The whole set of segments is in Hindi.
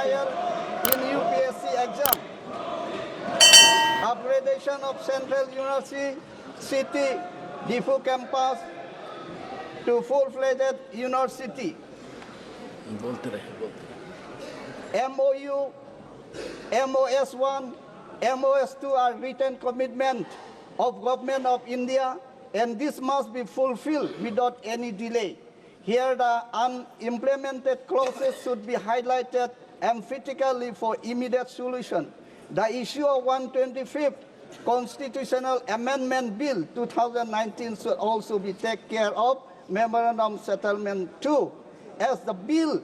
trial in UPSC exam, upgradation of Central University City Diffu campus to full-fledged university, MOU, MOS1, MOS2 are written commitment of Government of India, and this must be fulfilled without any delay. Here the unimplemented clauses should be highlighted emphatically for immediate solution. The issue of 125th Constitutional Amendment Bill 2019 should also be taken care of, Memorandum Settlement 2, as the bill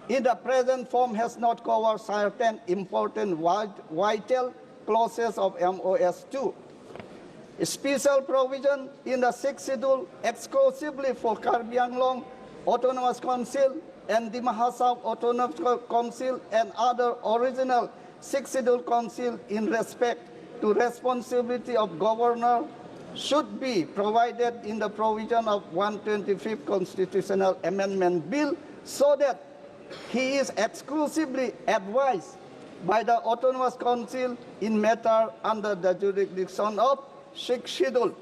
in the present form has not covered certain important vital clauses of MOS2. A special provision in the 6th schedule exclusively for Karbi Anglong Autonomous Council and the Mahasab Autonomous Council and other original 6th schedule council in respect to responsibility of governor should be provided in the provision of 125th Constitutional Amendment Bill, so that he is exclusively advised by the Autonomous Council in matter under the jurisdiction of 6th schedule.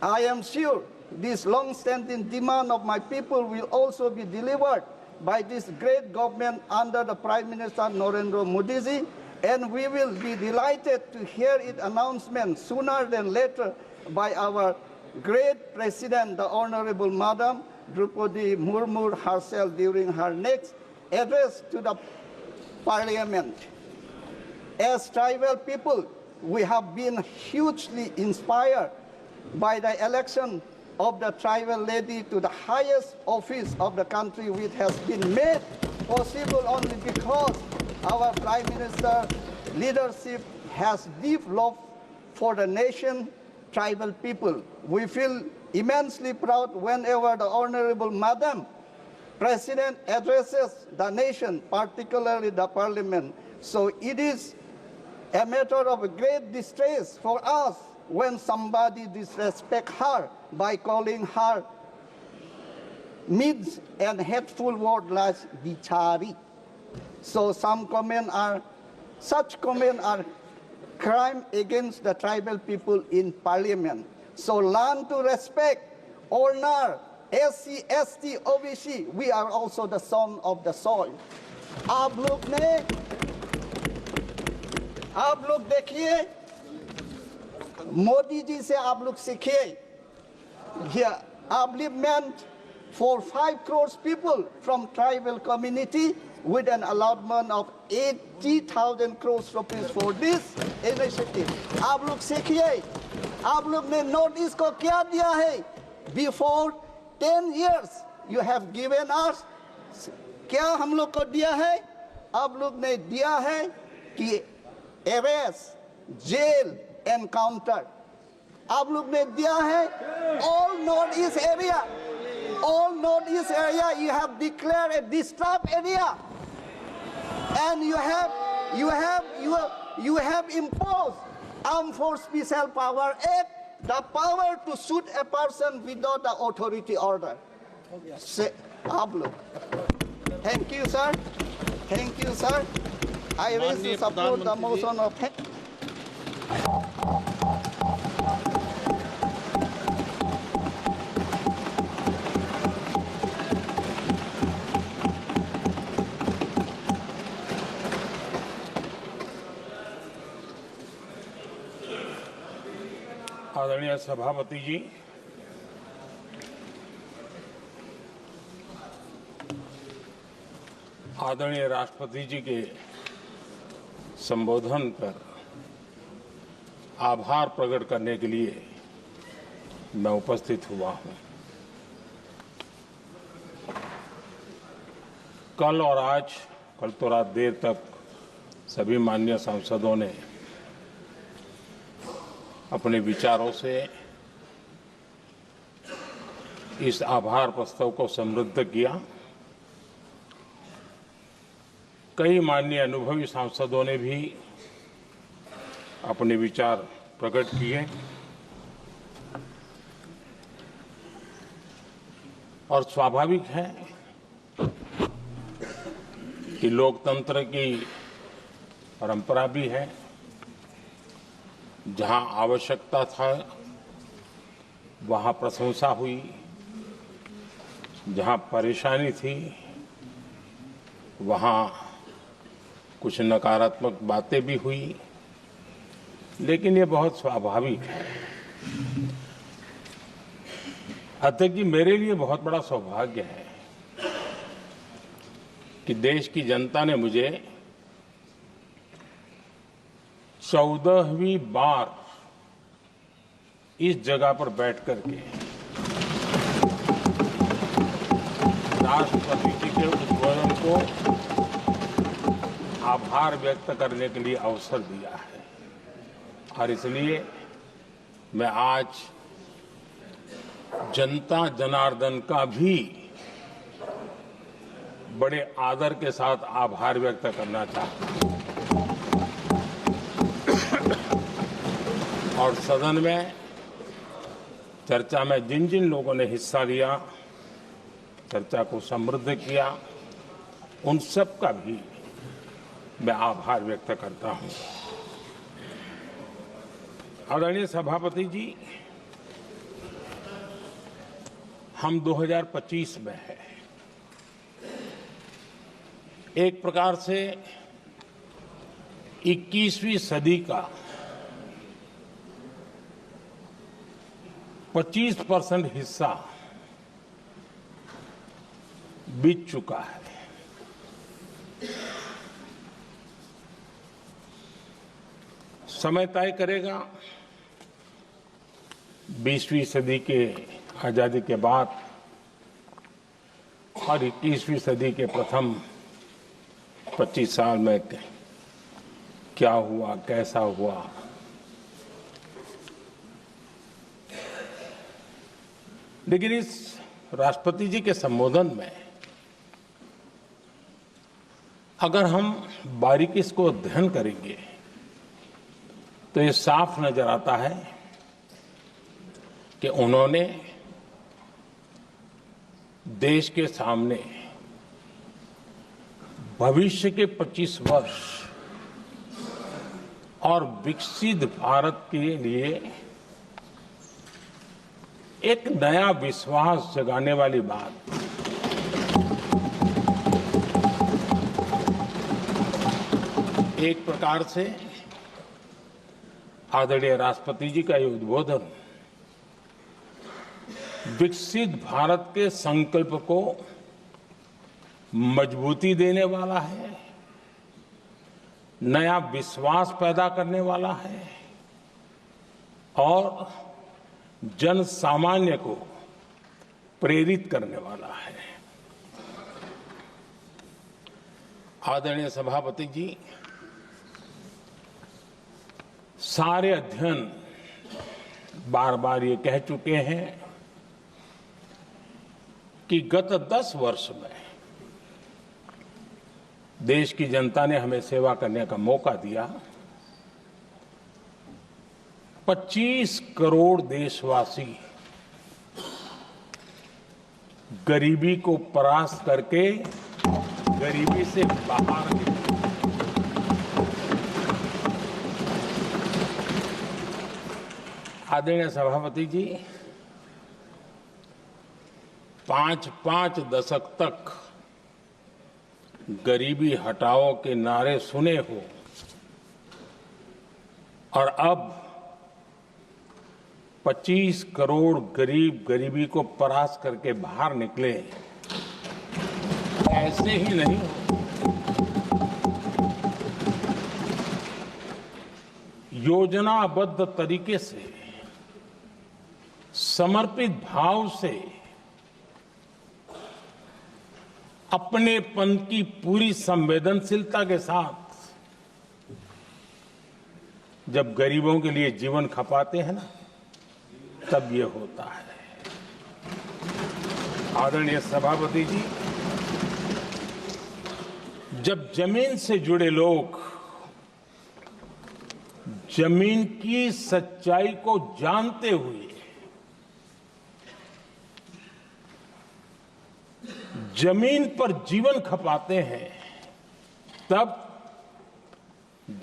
I am sure this long-standing demand of my people will also be delivered by this great government under the Prime Minister Narendra Modi ji, and we will be delighted to hear its announcement sooner than later by our great President, the Honorable Madam Draupadi Murmu herself during her next address to the Parliament. As tribal people, we have been hugely inspired by the election of the tribal lady to the highest office of the country, which has been made possible only because our Prime Minister leadership has deep love for the nation, tribal people. We feel immensely proud whenever the Honorable Madam President addresses the nation, particularly the Parliament. So it is a matter of great distress for us when somebody disrespects her by calling her means and hateful words like bichari. So such comments are crime against the tribal people in Parliament. So learn to respect, honor, SC, ST, OBC. We are also the son of the soil. आप लोग देखिए, मोदी जी से आप लोग सीखिए. Here, upliftment for 5 crore people from tribal community with an allotment of 80,000 crores rupees for this initiative. आप लोग सीखिए. आप लोग ने नोटिस को क्या दिया है? Before 10 years, you have given us. क्या हम लोग को दिया है? आप लोग ने दिया है कि arrest, jail, encounter. आप लोग ने दिया है all Northeast area. All Northeast area you have declared a disturbed area, and you have imposed Armed Force Special Power Act, the power to shoot a person without the authority order. आप लोग. Thank you, sir. Thank you, sir. I raise to support the motion of. आदरणीय सभापति जी, आदरणीय राष्ट्रपति जी के संबोधन पर आभार प्रकट करने के लिए मैं उपस्थित हुआ हूं। कल और आज, कल तो रात देर तक सभी माननीय सांसदों ने अपने विचारों से इस आभार प्रस्ताव को समृद्ध किया। कई माननीय अनुभवी सांसदों ने भी अपने विचार प्रकट किए और स्वाभाविक है कि लोकतंत्र की परंपरा भी है। जहां आवश्यकता था वहां प्रशंसा हुई, जहां परेशानी थी वहां कुछ नकारात्मक बातें भी हुई, लेकिन ये बहुत स्वाभाविक है। अध्यक्ष जी, मेरे लिए बहुत बड़ा सौभाग्य है कि देश की जनता ने मुझे 14वीं बार इस जगह पर बैठ करके राष्ट्रपति जी के उद्बोधन को आभार व्यक्त करने के लिए अवसर दिया है। और इसलिए मैं आज जनता जनार्दन का भी बड़े आदर के साथ आभार व्यक्त करना चाहता हूं। और सदन में चर्चा में जिन जिन लोगों ने हिस्सा लिया, चर्चा को समृद्ध किया, उन सब का भी मैं आभार व्यक्त करता हूं। आदरणीय सभापति जी, हम 2025 में हैं। एक प्रकार से 21वीं सदी का 25% हिस्सा बीत चुका है। समय तय करेगा 20वीं सदी के आजादी के बाद और 21वीं सदी के प्रथम 25 साल में क्या हुआ, कैसा हुआ। लेकिन इस राष्ट्रपति जी के संबोधन में अगर हम बारीकी इसको अध्ययन करेंगे तो ये साफ नजर आता है कि उन्होंने देश के सामने भविष्य के 25 वर्ष और विकसित भारत के लिए एक नया विश्वास जगाने वाली बात, एक प्रकार से आदरणीय राष्ट्रपति जी का ये उद्बोधन विकसित भारत के संकल्प को मजबूती देने वाला है, नया विश्वास पैदा करने वाला है और जन सामान्य को प्रेरित करने वाला है। आदरणीय सभापति जी, सारे अध्ययन बार बार ये कह चुके हैं कि गत 10 वर्ष में देश की जनता ने हमें सेवा करने का मौका दिया। 25 करोड़ देशवासी गरीबी को परास्त करके गरीबी से बाहर निकले। आदरणीय सभापति जी, 5 दशक तक गरीबी हटाओ के नारे सुने हो और अब 25 करोड़ गरीब गरीबी को परास्त करके बाहर निकले, ऐसे ही नहीं हो। योजनाबद्ध तरीके से, समर्पित भाव से, अपनेपन की पूरी संवेदनशीलता के साथ जब गरीबों के लिए जीवन खपाते हैं ना, तब ये होता है। आदरणीय सभापति जी, जब जमीन से जुड़े लोग जमीन की सच्चाई को जानते हुए जमीन पर जीवन खपाते हैं, तब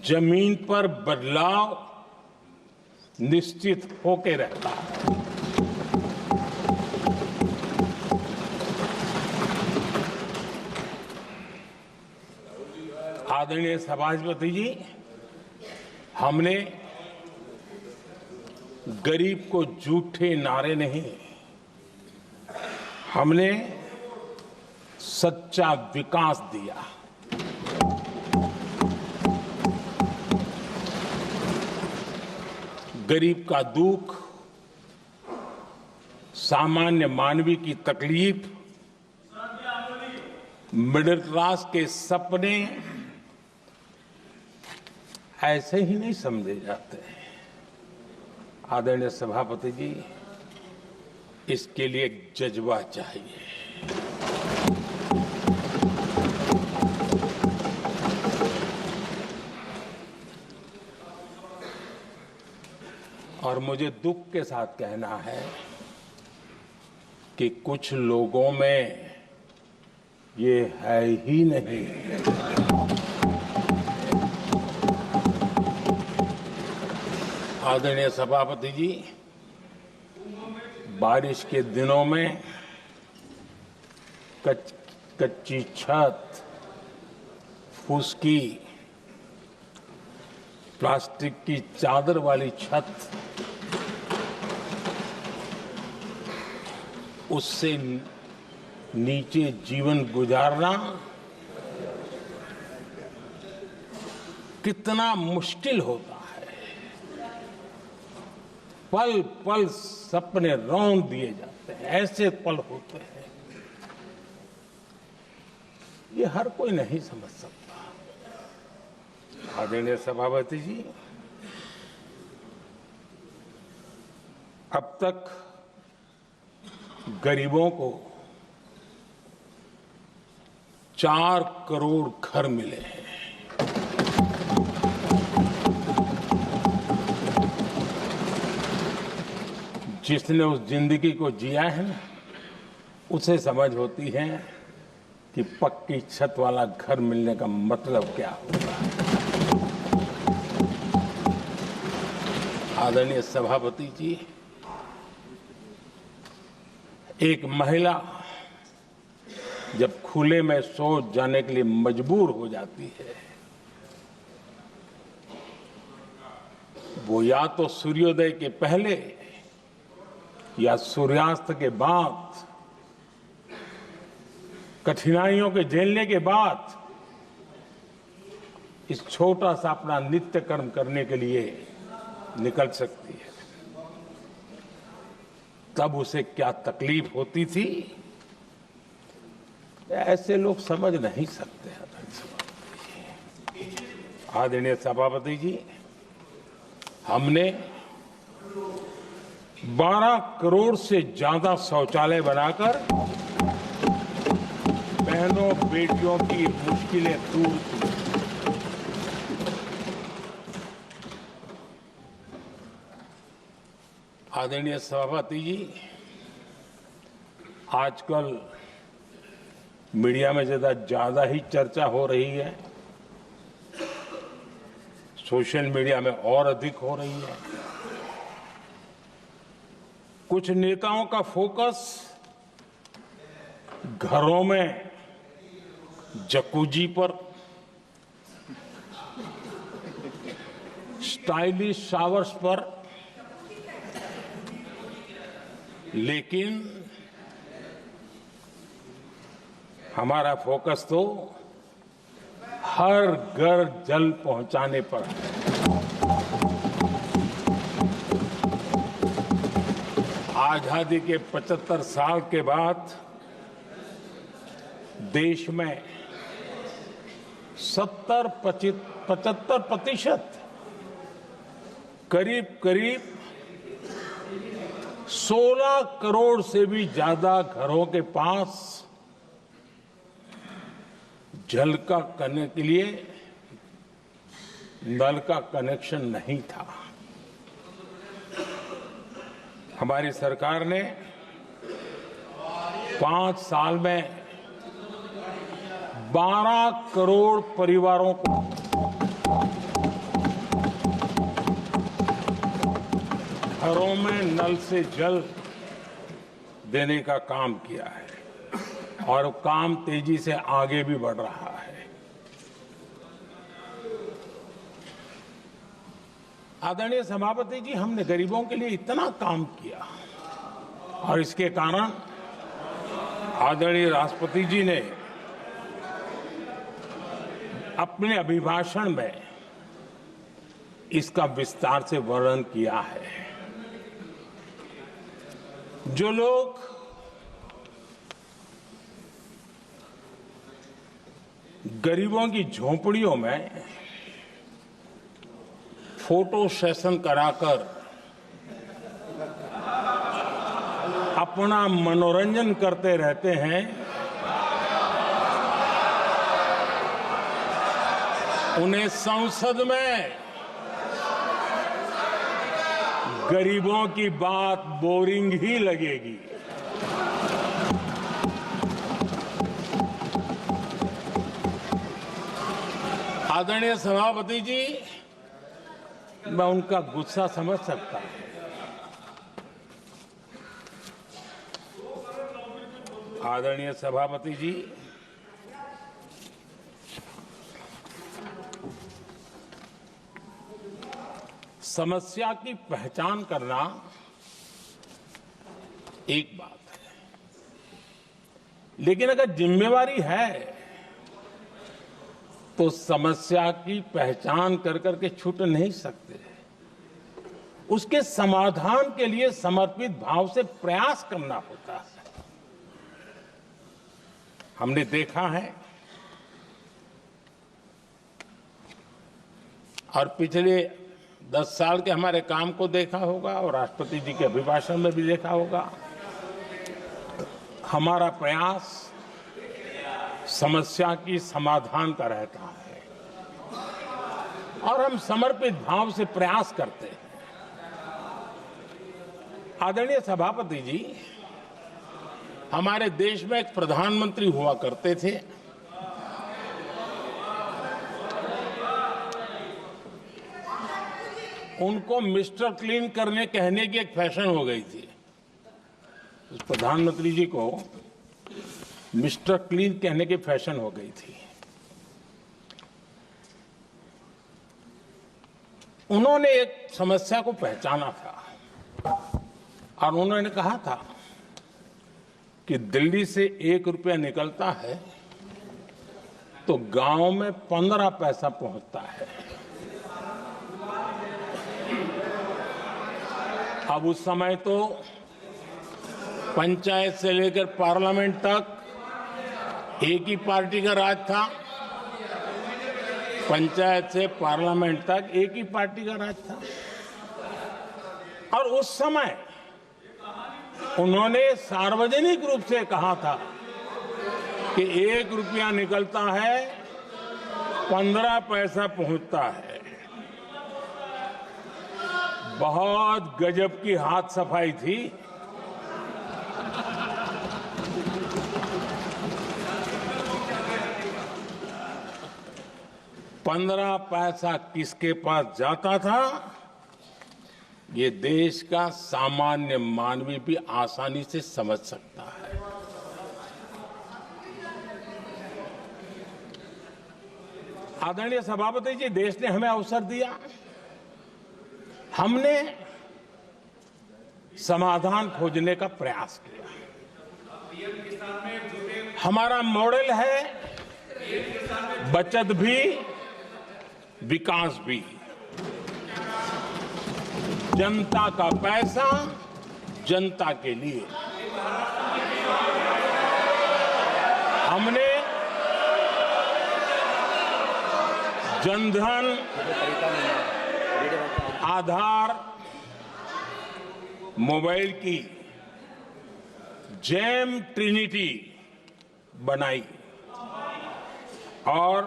जमीन पर बदलाव निश्चित होके रहता है। आदरणीय सभापति जी, हमने गरीब को झूठे नारे नहीं, हमने सच्चा विकास दिया। गरीब का दुख, सामान्य मानवी की तकलीफ, मिडिल क्लास के सपने ऐसे ही नहीं समझे जाते हैं। आदरणीय सभापति जी, इसके लिए एक जज्बा चाहिए। और मुझे दुख के साथ कहना है कि कुछ लोगों में ये है ही नहीं। आदरणीय सभापति जी, बारिश के दिनों में कच्ची छत, फुसकी, प्लास्टिक की चादर वाली छत, उससे नीचे जीवन गुजारना कितना मुश्किल होता है। पल पल सपने रौंद दिए जाते हैं, ऐसे पल होते हैं, ये हर कोई नहीं समझ सकता। आदरणीय सभापति जी, अब तक गरीबों को 4 करोड़ घर मिले हैं। जिसने उस जिंदगी को जिया है ना, उसे समझ होती है कि पक्की छत वाला घर मिलने का मतलब क्या होता है। आदरणीय सभापति जी, एक महिला जब खुले में शौच जाने के लिए मजबूर हो जाती है, वो या तो सूर्योदय के पहले या सूर्यास्त के बाद, कठिनाइयों के झेलने के बाद इस छोटा सा अपना नित्य कर्म करने के लिए निकल सकती है। तब उसे क्या तकलीफ होती थी, ऐसे लोग समझ नहीं सकते। आदरणीय सभापति जी, हमने 12 करोड़ से ज्यादा शौचालय बनाकर बहनों बेटियों की मुश्किलें दूर की। आदरणीय सभापति जी, आजकल मीडिया में ज्यादा ही चर्चा हो रही है, सोशल मीडिया में और अधिक हो रही है। कुछ नेताओं का फोकस घरों में जकूजी पर, स्टाइलिश शावर्स पर, लेकिन हमारा फोकस तो हर घर जल पहुंचाने पर है। आजादी के 75 साल के बाद देश में 75% करीब 16 करोड़ से भी ज्यादा घरों के पास जल का करने के लिए नल का कनेक्शन नहीं था। हमारी सरकार ने 5 साल में 12 करोड़ परिवारों को घरों में नल से जल देने का काम किया है और काम तेजी से आगे भी बढ़ रहा है। आदरणीय सभापति जी, हमने गरीबों के लिए इतना काम किया और इसके कारण आदरणीय राष्ट्रपति जी ने अपने अभिभाषण में इसका विस्तार से वर्णन किया है। जो लोग गरीबों की झोपड़ियों में फोटो सेशन कराकर अपना मनोरंजन करते रहते हैं, उन्हें संसद में गरीबों की बात बोरिंग ही लगेगी। आदरणीय सभापति जी, मैं उनका गुस्सा समझ सकता हूं। आदरणीय सभापति जी, समस्या की पहचान करना एक बात है, लेकिन अगर जिम्मेवारी है तो समस्या की पहचान कर करके छूट नहीं सकते। उसके समाधान के लिए समर्पित भाव से प्रयास करना होता है। हमने देखा है और पिछले 10 साल के हमारे काम को देखा होगा और राष्ट्रपति जी के अभिभाषण में भी देखा होगा। हमारा प्रयास समस्या की समाधान का रहता है और हम समर्पित भाव से प्रयास करते हैं। आदरणीय सभापति जी, हमारे देश में एक प्रधानमंत्री हुआ करते थे। उनको मिस्टर क्लीन करने कहने की एक फैशन हो गई थी। उस प्रधानमंत्री जी को मिस्टर क्लीन कहने की फैशन हो गई थी। उन्होंने एक समस्या को पहचाना था और उन्होंने कहा था कि दिल्ली से 1 रुपया निकलता है तो गांव में 15 पैसा पहुंचता है। अब उस समय तो पंचायत से लेकर पार्लियामेंट तक एक ही पार्टी का राज था। पंचायत से पार्लियामेंट तक एक ही पार्टी का राज था और उस समय उन्होंने सार्वजनिक रूप से कहा था कि 1 रुपया निकलता है 15 पैसा पहुंचता है। बहुत गजब की हाथ सफाई थी। पंद्रह पैसा किसके पास जाता था, ये देश का सामान्य मानवी भी आसानी से समझ सकता है। आदरणीय सभापति जी, देश ने हमें अवसर दिया, हमने समाधान खोजने का प्रयास किया। हमारा मॉडल है बचत भी विकास भी। जनता का पैसा जनता के लिए। हमने जनधन, आधार, मोबाइल की जेम ट्रिनिटी बनाई और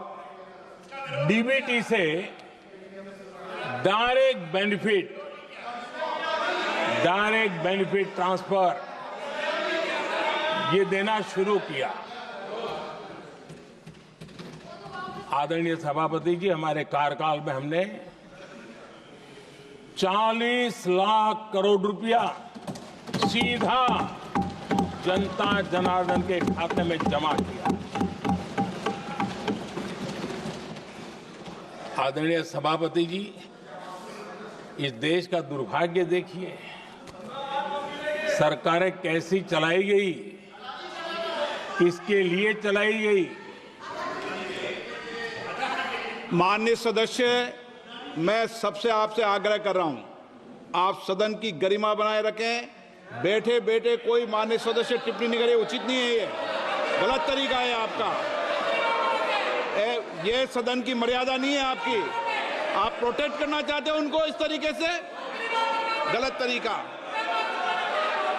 डीबीटी से डायरेक्ट बेनिफिट ट्रांसफर ये देना शुरू किया। आदरणीय सभापति जी, हमारे कार्यकाल में हमने 40 लाख करोड़ रुपया सीधा जनता जनार्दन के खाते में जमा किया। आदरणीय सभापति जी, इस देश का दुर्भाग्य देखिए, सरकारें कैसी चलाई गई, किसके लिए चलाई गई। माननीय सदस्य, मैं सबसे आपसे आग्रह कर रहा हूं, आप सदन की गरिमा बनाए रखें। बैठे बैठे कोई माननीय सदस्य टिप्पणी नहीं करे, उचित नहीं है, ये गलत तरीका है आपका। ये सदन की मर्यादा नहीं है आपकी। आप प्रोटेक्ट करना चाहते हो उनको इस तरीके से, गलत तरीका,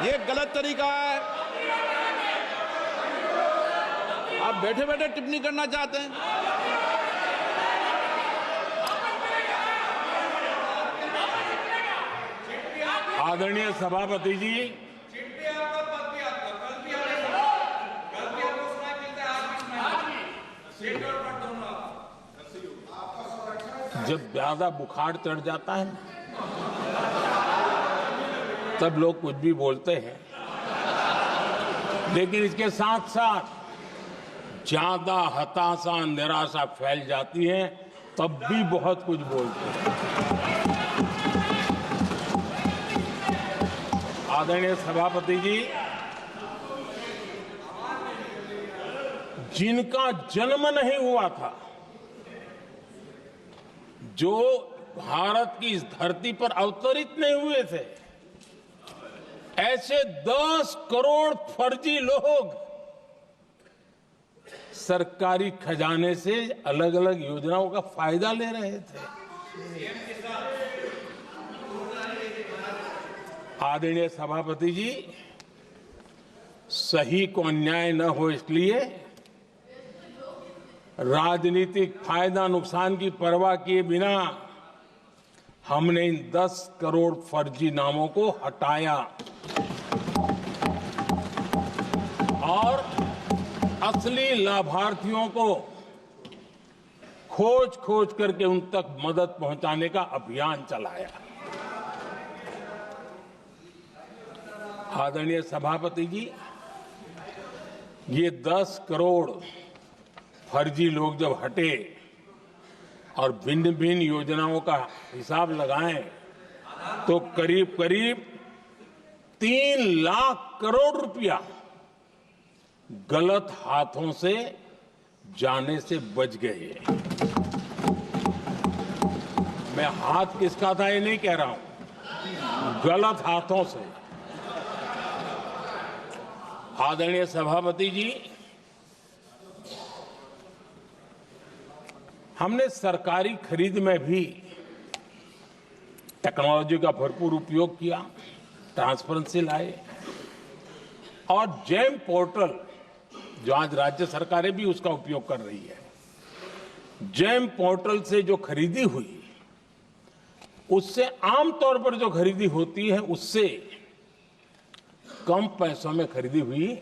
ये गलत तरीका है। आप बैठे बैठे टिप्पणी करना चाहते हैं। आदरणीय सभापति जी, जब ज्यादा बुखार चढ़ जाता है ना, तब लोग कुछ भी बोलते हैं, लेकिन इसके साथ साथ ज्यादा हताशा निराशा फैल जाती है, तब भी बहुत कुछ बोलते हैं। आदरणीय सभापति जी, जिनका जन्म नहीं हुआ था, जो भारत की इस धरती पर अवतरित नहीं हुए थे, ऐसे 10 करोड़ फर्जी लोग सरकारी खजाने से अलग अलग योजनाओं का फायदा ले रहे थे। आदरणीय सभापति जी, सही को अन्याय न हो इसलिए राजनीतिक फायदा नुकसान की परवाह किए बिना हमने इन 10 करोड़ फर्जी नामों को हटाया और असली लाभार्थियों को खोज खोज करके उन तक मदद पहुंचाने का अभियान चलाया। आदरणीय सभापति जी, ये 10 करोड़ फर्जी लोग जब हटे और भिन्न भिन्न योजनाओं का हिसाब लगाएं तो करीब करीब 3 लाख करोड़ रुपया गलत हाथों से जाने से बच गए। मैं हाथ किसका था ये नहीं कह रहा हूं, गलत हाथों से। आदरणीय सभापति जी, हमने सरकारी खरीद में भी टेक्नोलॉजी का भरपूर उपयोग किया, ट्रांसपेरेंसी लाए और जेम पोर्टल, जो आज राज्य सरकारें भी उसका उपयोग कर रही है, जेम पोर्टल से जो खरीदी हुई, उससे आमतौर पर जो खरीदी होती है उससे कम पैसों में खरीदी हुई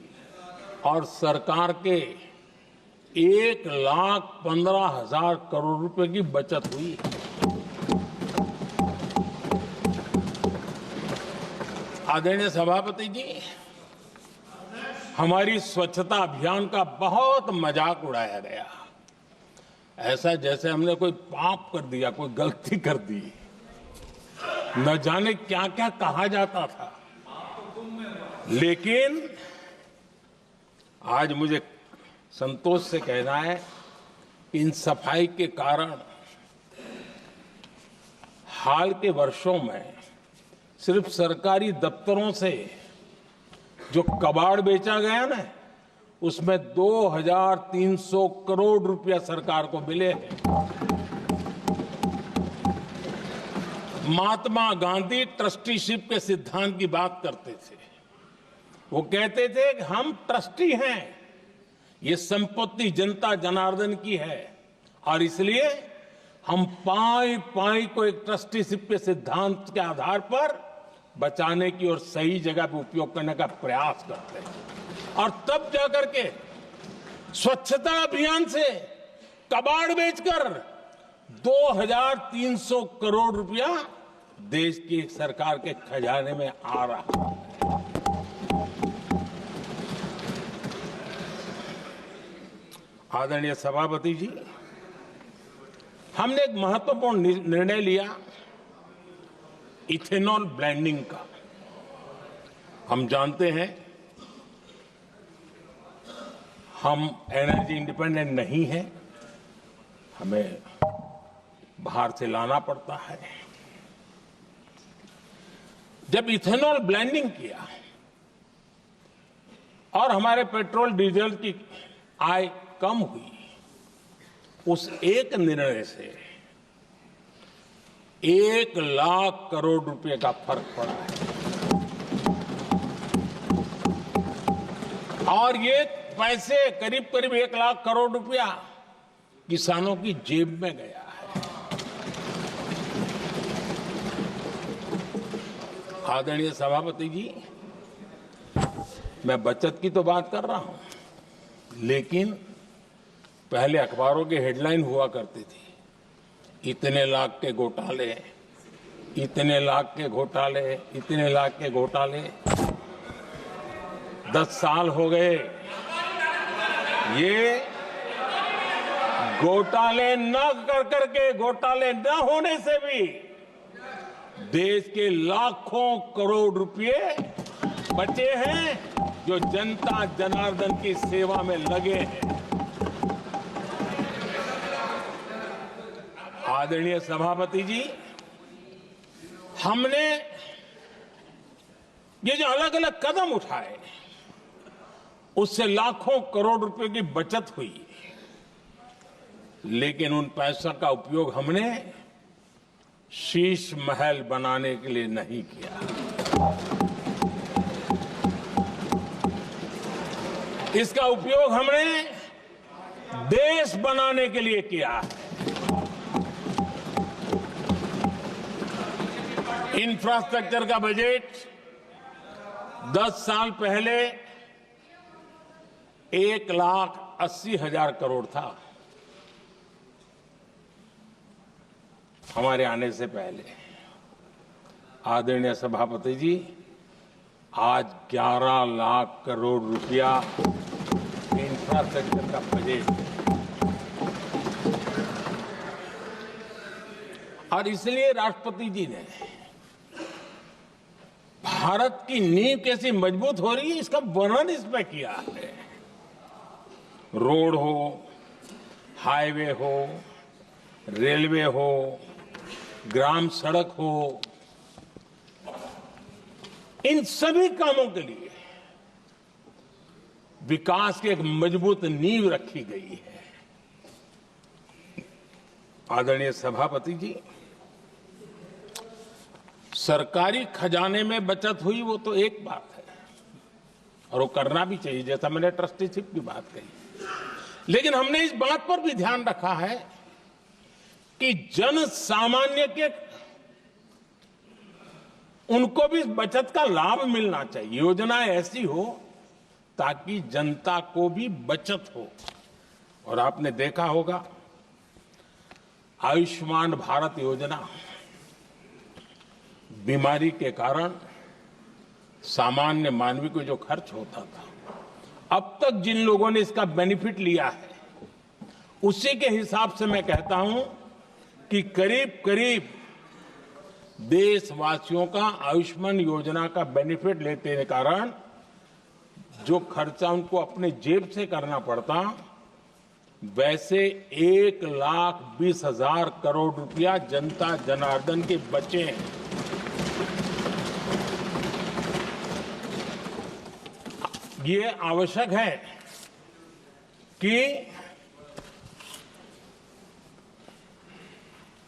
और सरकार के 1,15,000 करोड़ रुपए की बचत हुई। आदरणीय सभापति जी, हमारी स्वच्छता अभियान का बहुत मजाक उड़ाया गया, ऐसा जैसे हमने कोई पाप कर दिया, कोई गलती कर दी, न जाने क्या क्या कहा जाता था। लेकिन आज मुझे संतोष से कहना है कि इन सफाई के कारण हाल के वर्षों में सिर्फ सरकारी दफ्तरों से जो कबाड़ बेचा गया ना, उसमें 2,300 करोड़ रुपया सरकार को मिले हैं। महात्मा गांधी ट्रस्टीशिप के सिद्धांत की बात करते थे। वो कहते थे कि हम ट्रस्टी हैं, ये संपत्ति जनता जनार्दन की है और इसलिए हम पाई पाई को एक ट्रस्टीशिप के सिद्धांत के आधार पर बचाने की और सही जगह पर उपयोग करने का प्रयास करते हैं। और तब जाकर के स्वच्छता अभियान से कबाड़ बेचकर 2300 करोड़ रुपया देश की सरकार के खजाने में आ रहा है। आदरणीय सभापति जी, हमने एक महत्वपूर्ण निर्णय लिया इथेनॉल ब्लेंडिंग का। हम जानते हैं हम एनर्जी इंडिपेंडेंट नहीं है, हमें बाहर से लाना पड़ता है। जब इथेनॉल ब्लेंडिंग किया और हमारे पेट्रोल डीजल की आय कम हुई, उस एक निर्णय से 1 लाख करोड़ रुपए का फर्क पड़ा है। और ये पैसे करीब करीब 1 लाख करोड़ रुपया किसानों की जेब में गया है। आदरणीय सभापति जी, मैं बचत की तो बात कर रहा हूं, लेकिन पहले अखबारों की हेडलाइन हुआ करती थी, इतने लाख के घोटाले, इतने लाख के घोटाले, इतने लाख के घोटाले। 10 साल हो गए, ये घोटाले न कर करके, घोटाले न होने से भी देश के लाखों करोड़ रुपए बचे हैं जो जनता जनार्दन की सेवा में लगे हैं। आदरणीय सभापति जी, हमने ये जो अलग अलग कदम उठाए, उससे लाखों करोड़ रुपए की बचत हुई, लेकिन उन पैसों का उपयोग हमने शीश महल बनाने के लिए नहीं किया। इसका उपयोग हमने देश बनाने के लिए किया है। इंफ्रास्ट्रक्चर का बजट 10 साल पहले 1,80,000 करोड़ था, हमारे आने से पहले। आदरणीय सभापति जी, आज 11 लाख करोड़ रुपया इंफ्रास्ट्रक्चर का बजट है। और इसलिए राष्ट्रपति जी ने भारत की नींव कैसी मजबूत हो रही है, इसका वर्णन इसमें किया है। रोड हो, हाईवे हो, रेलवे हो, ग्राम सड़क हो, इन सभी कामों के लिए विकास की एक मजबूत नींव रखी गई है। आदरणीय सभापति जी, सरकारी खजाने में बचत हुई वो तो एक बात है, और वो करना भी चाहिए, जैसा मैंने ट्रस्टीशिप की बात कही। लेकिन हमने इस बात पर भी ध्यान रखा है कि जन सामान्य के उनको भी बचत का लाभ मिलना चाहिए। योजनाएं ऐसी हो ताकि जनता को भी बचत हो। और आपने देखा होगा, आयुष्मान भारत योजना बीमारी के कारण सामान्य मानवी को जो खर्च होता था, अब तक जिन लोगों ने इसका बेनिफिट लिया है, उसी के हिसाब से मैं कहता हूं कि करीब करीब देशवासियों का आयुष्मान योजना का बेनिफिट लेते के कारण जो खर्चा उनको अपने जेब से करना पड़ता, वैसे 1,20,000 करोड़ रुपया जनता जनार्दन के बचे हैं। ये आवश्यक है कि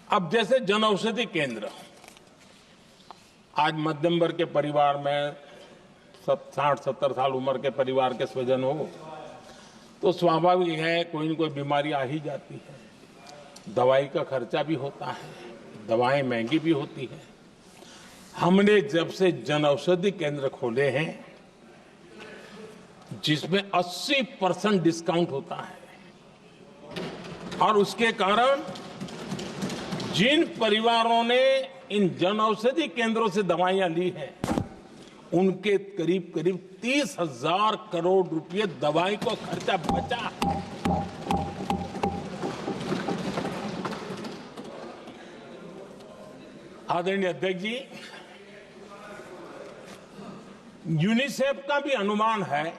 अब जैसे जन औषधि केंद्र, आज मध्यम वर्ग के परिवार में 60-70 साल उम्र के परिवार के स्वजन हो तो स्वाभाविक है कोई न कोई बीमारी आ ही जाती है। दवाई का खर्चा भी होता है, दवाएं महंगी भी होती है। हमने जब से जन औषधि केंद्र खोले हैं, जिसमें 80% डिस्काउंट होता है, और उसके कारण जिन परिवारों ने इन जन औषधि केंद्रों से दवाइयां ली हैं, उनके करीब करीब 30,000 करोड़ रुपए दवाई को खर्चा बचा। आदरणीय अध्यक्ष जी, यूनिसेफ का भी अनुमान है,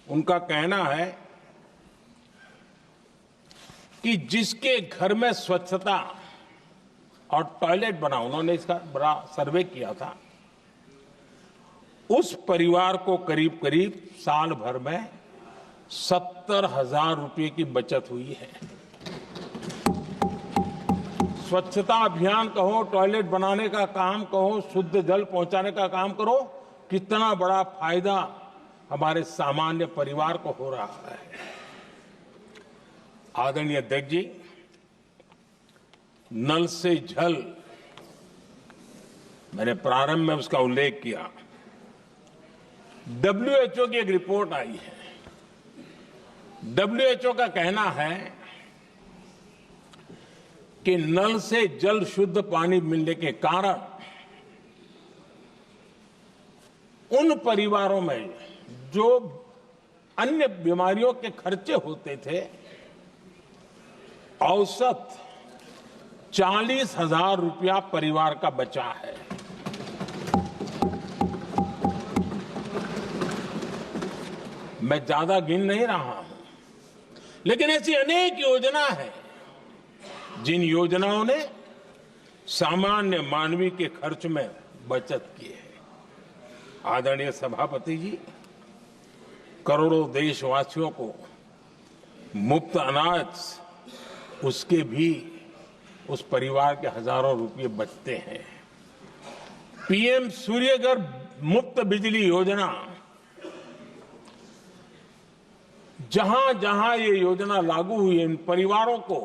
उनका कहना है कि जिसके घर में स्वच्छता और टॉयलेट बना, उन्होंने इसका बड़ा सर्वे किया था, उस परिवार को करीब करीब साल भर में 70,000 रुपए की बचत हुई है। स्वच्छता अभियान कहो, टॉयलेट बनाने का काम कहो, शुद्ध जल पहुंचाने का काम करो, कितना बड़ा फायदा हमारे सामान्य परिवार को हो रहा है। आदरणीय अध्यक्ष जी, नल से जल, मैंने प्रारंभ में उसका उल्लेख किया। WHO की एक रिपोर्ट आई है। WHO का कहना है कि नल से जल शुद्ध पानी मिलने के कारण उन परिवारों में जो अन्य बीमारियों के खर्चे होते थे, औसत 40,000 रुपया परिवार का बचा है। मैं ज्यादा गिन नहीं रहा हूं, लेकिन ऐसी अनेक योजना है जिन योजनाओं ने सामान्य मानवीय के खर्च में बचत की है। आदरणीय सभापति जी, करोड़ों देशवासियों को मुफ्त अनाज, उसके भी उस परिवार के हजारों रुपये बचते हैं। PM सूर्यघर मुफ्त बिजली योजना, जहां जहां ये योजना लागू हुई है, इन परिवारों को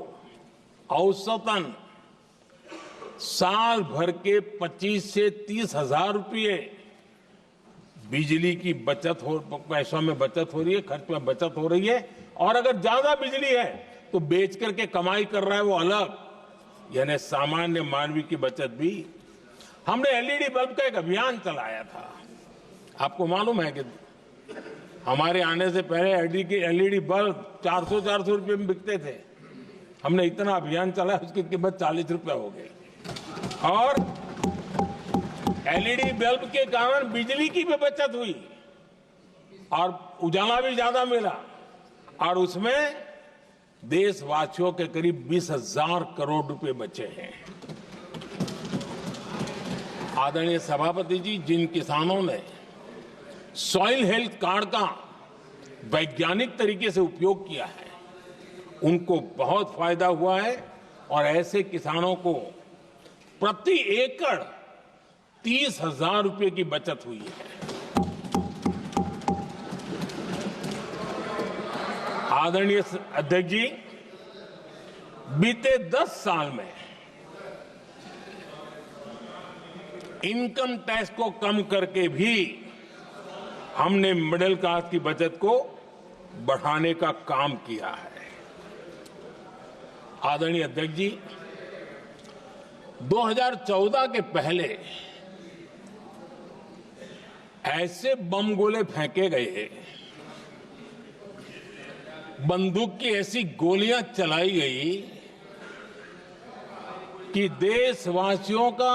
औसतन साल भर के 25 से 30,000 रुपये बिजली की बचत हो, पैसों में बचत हो रही है, खर्च में बचत हो रही है। और अगर ज्यादा बिजली है तो बेच करके कमाई कर रहा है वो अलग, यानी सामान्य मानवीय की बचत भी। हमने LED बल्ब का एक अभियान चलाया था। आपको मालूम है कि हमारे आने से पहले LED बल्ब 400 रुपये में बिकते थे। हमने इतना अभियान चलाया, उसकी कीमत 40 रुपये हो गई। और LED बल्ब के कारण बिजली की भी बचत हुई और उजाला भी ज्यादा मिला, और उसमें देशवासियों के करीब 20,000 करोड़ रुपए बचे हैं। आदरणीय सभापति जी, जिन किसानों ने सॉइल हेल्थ कार्ड का वैज्ञानिक तरीके से उपयोग किया है, उनको बहुत फायदा हुआ है। और ऐसे किसानों को प्रति एकड़ 30,000 रुपए की बचत हुई है। आदरणीय अध्यक्ष जी, बीते 10 साल में इनकम टैक्स को कम करके भी हमने मिडिल क्लास की बचत को बढ़ाने का काम किया है। आदरणीय अध्यक्ष जी, 2014 के पहले ऐसे बम गोले फेंके गए, बंदूक की ऐसी गोलियां चलाई गई कि देशवासियों का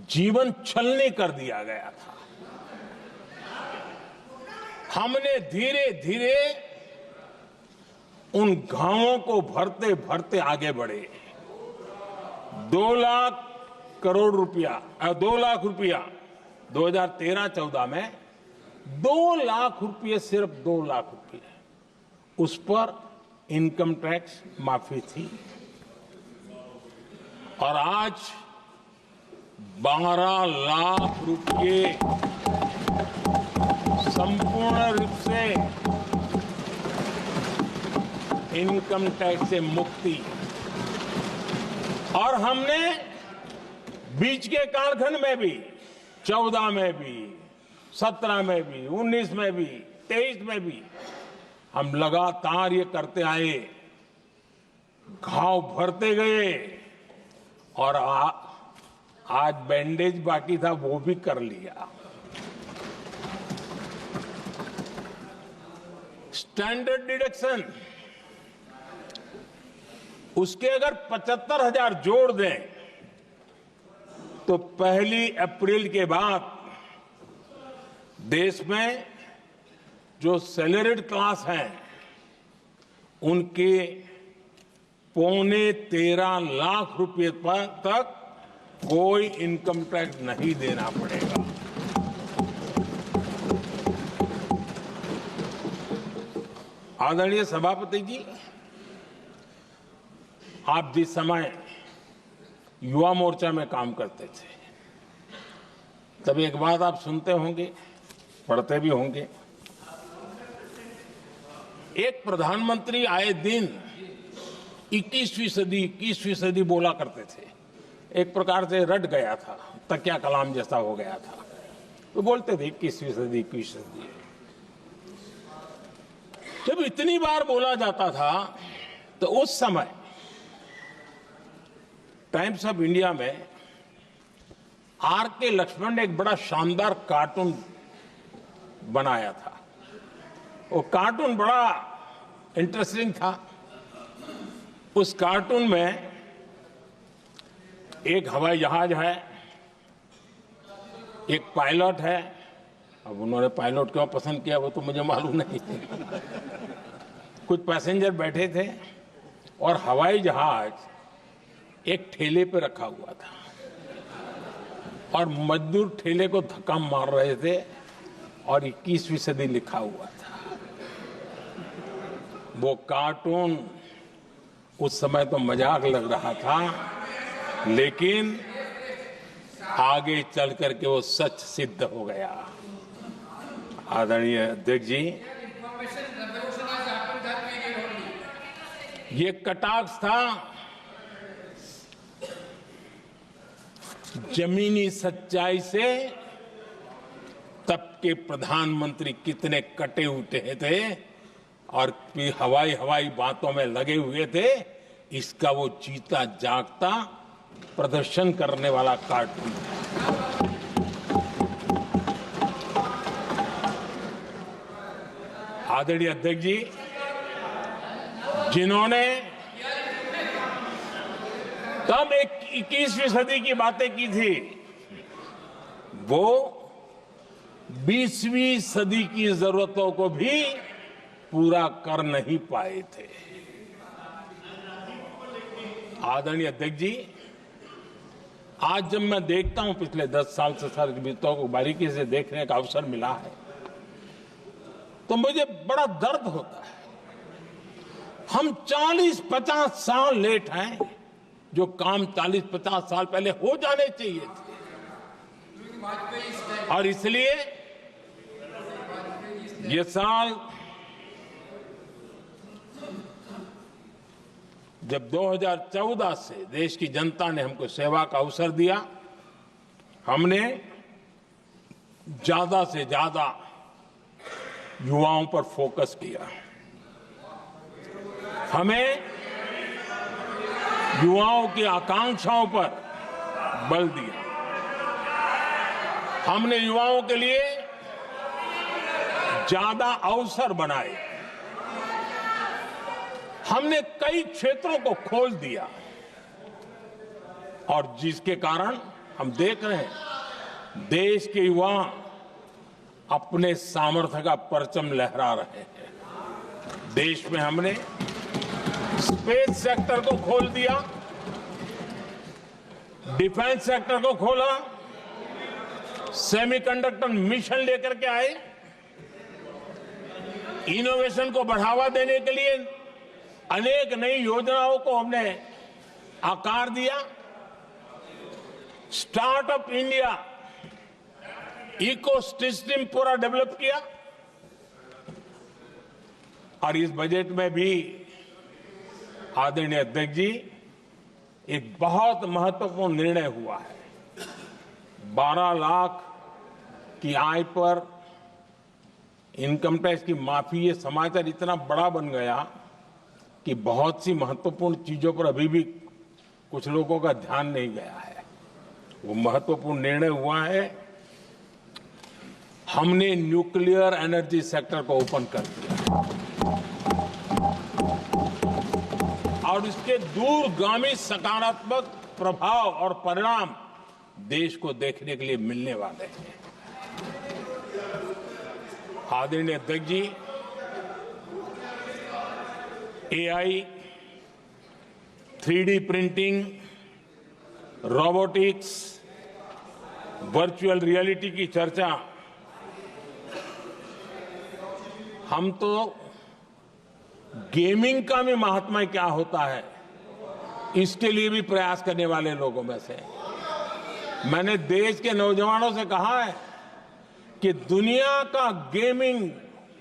जीवन छलनी कर दिया गया था। हमने धीरे धीरे उन घावों को भरते भरते आगे बढ़े। 2 लाख करोड़ रुपया, 2 लाख रुपया 2013-14 में 2 लाख रुपये, सिर्फ 2 लाख रुपये, उस पर इनकम टैक्स माफी थी। और आज 12 लाख रुपये संपूर्ण रूप से इनकम टैक्स से मुक्ति। और हमने बीच के कालखंड में भी, 14 में भी, 17 में भी, 19 में भी, 23 में भी हम लगातार ये करते आए, घाव भरते गए और आज बैंडेज बाकी था वो भी कर लिया। स्टैंडर्ड डिडक्शन उसके अगर 75,000 जोड़ दें तो 1 अप्रैल के बाद देश में जो सैलरीड क्लास हैं उनके 13.25 लाख रुपए पर तक कोई इनकम टैक्स नहीं देना पड़ेगा। आदरणीय सभापति जी, आप जिस समय युवा मोर्चा में काम करते थे तब एक बात आप सुनते होंगे, पढ़ते भी होंगे। एक प्रधानमंत्री आए दिन 21वीं सदी बोला करते थे। एक प्रकार से रट गया था, तकिया कलाम जैसा हो गया था, तो बोलते थे 21वीं सदी। जब इतनी बार बोला जाता था तो उस समय टाइम्स ऑफ इंडिया में आर.के. लक्ष्मण ने एक बड़ा शानदार कार्टून बनाया था। वो कार्टून बड़ा इंटरेस्टिंग था। उस कार्टून में एक हवाई जहाज है, एक पायलट है। अब उन्होंने पायलट क्यों पसंद किया वो तो मुझे मालूम नहीं। कुछ पैसेंजर बैठे थे और हवाई जहाज एक ठेले पे रखा हुआ था और मजदूर ठेले को धक्का मार रहे थे और 21वीं सदी लिखा हुआ था। वो कार्टून उस समय तो मजाक लग रहा था, लेकिन आगे चल करके वो सच सिद्ध हो गया। आदरणीय अध्यक्ष जी, ये कटाक्ष था जमीनी सच्चाई से। तब के प्रधानमंत्री कितने कटे उठे थे और हवाई बातों में लगे हुए थे, इसका वो जीता जागता प्रदर्शन करने वाला कार्टून है। आदरणीय अध्यक्ष जी, जिन्होंने तब 21वीं सदी की बातें की थी, वो 20वीं सदी की जरूरतों को भी पूरा कर नहीं पाए थे। आदरणीय अध्यक्ष जी, आज जब मैं देखता हूं, पिछले 10 साल से सारी बीतों को बारीकी से देखने का अवसर मिला है, तो मुझे बड़ा दर्द होता है। हम 40-50 साल लेट हैं, जो काम 40-50 साल पहले हो जाने चाहिए थे। और इसलिए ये साल जब 2014 से देश की जनता ने हमको सेवा का अवसर दिया, हमने ज्यादा से ज्यादा युवाओं पर फोकस किया। हमें युवाओं की आकांक्षाओं पर बल दिया। हमने युवाओं के लिए ज्यादा अवसर बनाए। हमने कई क्षेत्रों को खोल दिया और जिसके कारण हम देख रहे हैं देश के युवा अपने सामर्थ्य का परचम लहरा रहे हैं। देश में हमने स्पेस सेक्टर को खोल दिया, डिफेंस सेक्टर को खोला, सेमीकंडक्टर मिशन लेकर के आए, इनोवेशन को बढ़ावा देने के लिए अनेक नई योजनाओं को हमने आकार दिया। स्टार्टअप इंडिया इकोसिस्टम पूरा डेवलप किया और इस बजट में भी आदरणीय अध्यक्ष जी एक बहुत महत्वपूर्ण निर्णय हुआ है। 12 लाख की आय पर इनकम टैक्स की माफी ये समाचार इतना बड़ा बन गया कि बहुत सी महत्वपूर्ण चीजों पर अभी भी कुछ लोगों का ध्यान नहीं गया है। वो महत्वपूर्ण निर्णय हुआ है, हमने न्यूक्लियर एनर्जी सेक्टर को ओपन कर दिया और इसके दूरगामी सकारात्मक प्रभाव और परिणाम देश को देखने के लिए मिलने वाले हैं। आदरणीय अध्यक्ष ji, AI, 3D printing, robotics, virtual reality की चर्चा हम तो गेमिंग का भी महात्मा क्या होता है इसके लिए भी प्रयास करने वाले लोगों में से। मैंने देश के नौजवानों से कहा है कि दुनिया का गेमिंग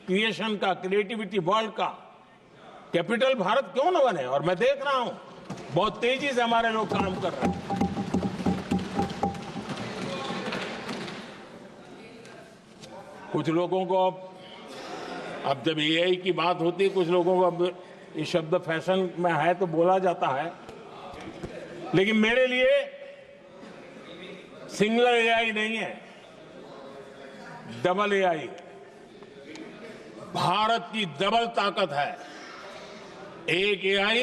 क्रिएशन का, क्रिएटिविटी वर्ल्ड का कैपिटल भारत क्यों न बने। और मैं देख रहा हूं बहुत तेजी से हमारे लोग काम कर रहे हैं। कुछ लोगों को अब जब एआई की बात होती है, कुछ लोगों को अब ये शब्द फैशन में है तो बोला जाता है, लेकिन मेरे लिए सिंगल एआई नहीं है, डबल एआई। भारत की डबल ताकत है। एक एआई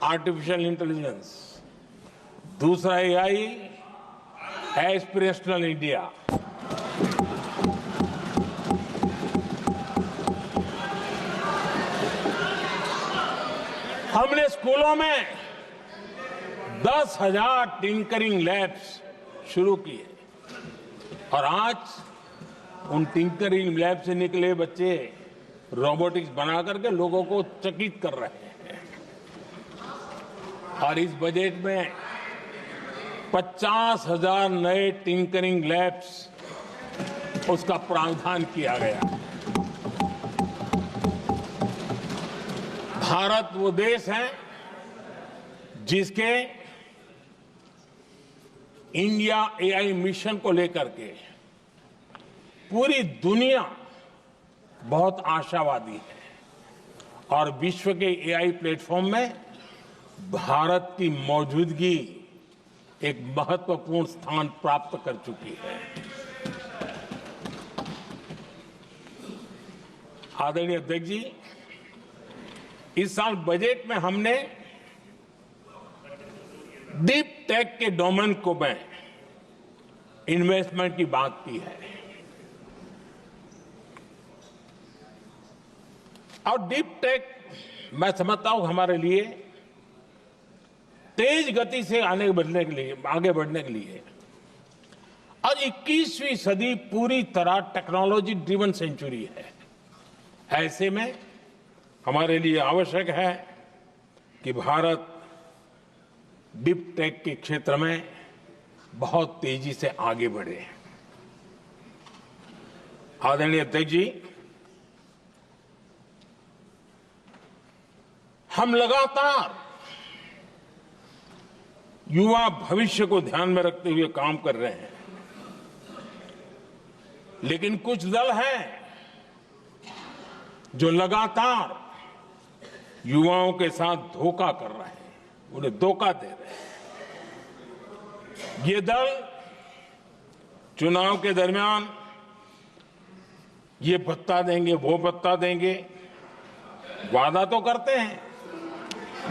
आर्टिफिशियल इंटेलिजेंस, दूसरा एआई एस्पिरेशनल इंडिया। हमने स्कूलों में 10,000 टिंकरिंग लैब्स शुरू किए और आज उन टिंकरिंग लैब से निकले बच्चे रोबोटिक्स बना करके लोगों को चकित कर रहे हैं। और इस बजट में 50,000 नए टिंकरिंग लैब्स उसका प्रावधान किया गया। भारत वो देश है जिसके इंडिया एआई मिशन को लेकर के पूरी दुनिया बहुत आशावादी है और विश्व के एआई प्लेटफॉर्म में भारत की मौजूदगी एक महत्वपूर्ण स्थान प्राप्त कर चुकी है। आदरणीय अध्यक्ष जी, इस साल बजट में हमने डीप टेक के डोमेन को में इन्वेस्टमेंट की बात की है और डीप टेक मैं समझता हूं हमारे लिए तेज गति से आगे बढ़ने के लिए और 21वीं सदी पूरी तरह टेक्नोलॉजी ड्रिवन सेंचुरी है। ऐसे में हमारे लिए आवश्यक है कि भारत डीप टेक के क्षेत्र में बहुत तेजी से आगे बढ़े। आदरणीय अध्यक्ष जी, हम लगातार युवा भविष्य को ध्यान में रखते हुए काम कर रहे हैं, लेकिन कुछ दल हैं जो लगातार युवाओं के साथ धोखा कर रहे हैं, उन्हें धोखा दे रहे हैं। ये दल चुनाव के दरमियान ये भत्ता देंगे, वो भत्ता देंगे, वादा तो करते हैं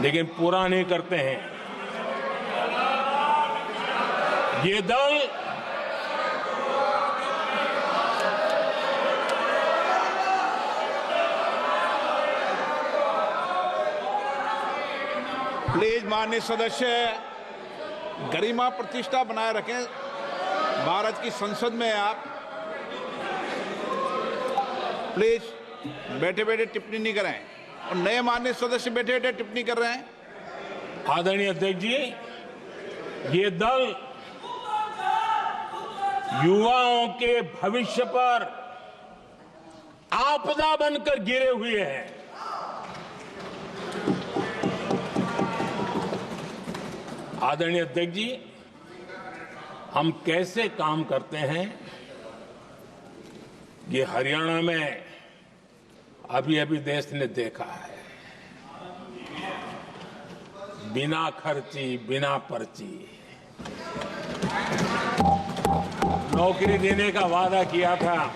लेकिन पूरा नहीं करते हैं। ये दल प्लीज माननीय सदस्य गरिमा प्रतिष्ठा बनाए रखें। भारत की संसद में आप प्लीज बैठे बैठे टिप्पणी नहीं करें और नए माननीय सदस्य बैठे बैठे टिप्पणी कर रहे हैं। आदरणीय अध्यक्ष जी, ये दल युवाओं के भविष्य पर आपदा बनकर गिरे हुए हैं। आदरणीय अध्यक्ष जी, हम कैसे काम करते हैं ये हरियाणा में अभी अभी देश ने देखा है, बिना खर्ची बिना पर्ची नौकरी देने का वादा किया था।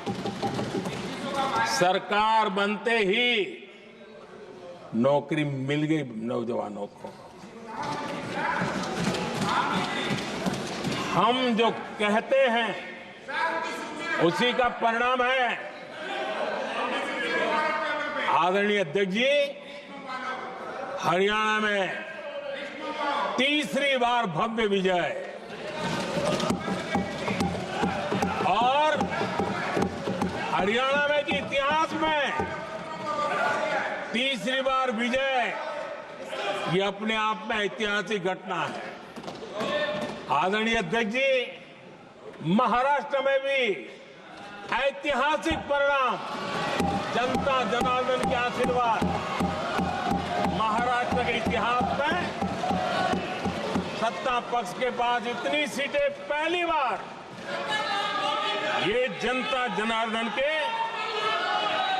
सरकार बनते ही नौकरी मिल गई नौजवानों को। हम जो कहते हैं उसी का परिणाम है। आदरणीय अध्यक्ष जी, हरियाणा में तीसरी बार भव्य विजय और हरियाणा में के इतिहास में तीसरी बार विजय, ये अपने आप में ऐतिहासिक घटना है। आदरणीय अध्यक्ष जी, महाराष्ट्र में भी ऐतिहासिक परिणाम, जनता जनार्दन के आशीर्वाद। महाराष्ट्र के इतिहास में सत्ता पक्ष के पास इतनी सीटें पहली बार, ये जनता जनार्दन के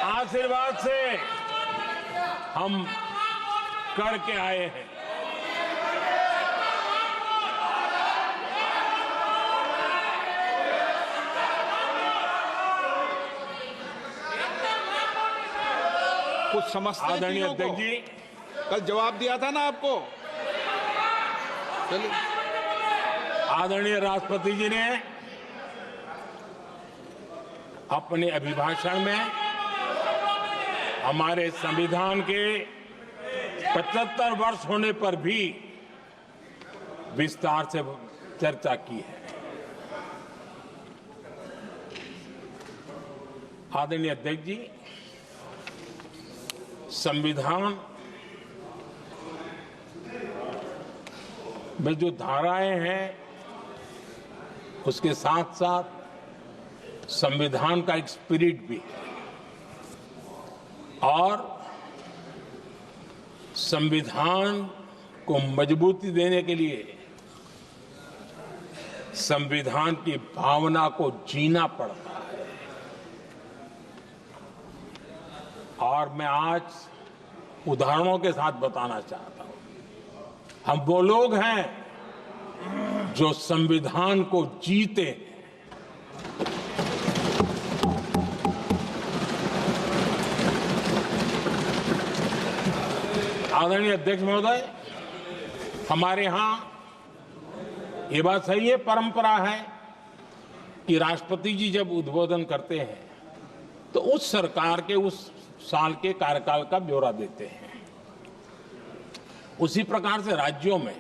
आशीर्वाद से हम करके आए हैं। कुछ समझते हैं आदरणीय चीजों को? अध्यक्ष जी, कल जवाब दिया था ना आपको। चलिए। आदरणीय राष्ट्रपति जी ने अपने अभिभाषण में हमारे संविधान के 75 वर्ष होने पर भी विस्तार से चर्चा की है। आदरणीय अध्यक्ष जी, संविधान में जो धाराएं हैं उसके साथ साथ संविधान का एक स्पिरिट भी है और संविधान को मजबूती देने के लिए संविधान की भावना को जीना पड़ता है। और मैं आज उदाहरणों के साथ बताना चाहता हूं। हम वो लोग हैं जो संविधान को जीते हैं। आदरणीय अध्यक्ष महोदय, हमारे यहां ये बात सही है, परंपरा है कि राष्ट्रपति जी जब उद्बोधन करते हैं तो उस सरकार के उस साल के कार्यकाल का ब्यौरा देते हैं। उसी प्रकार से राज्यों में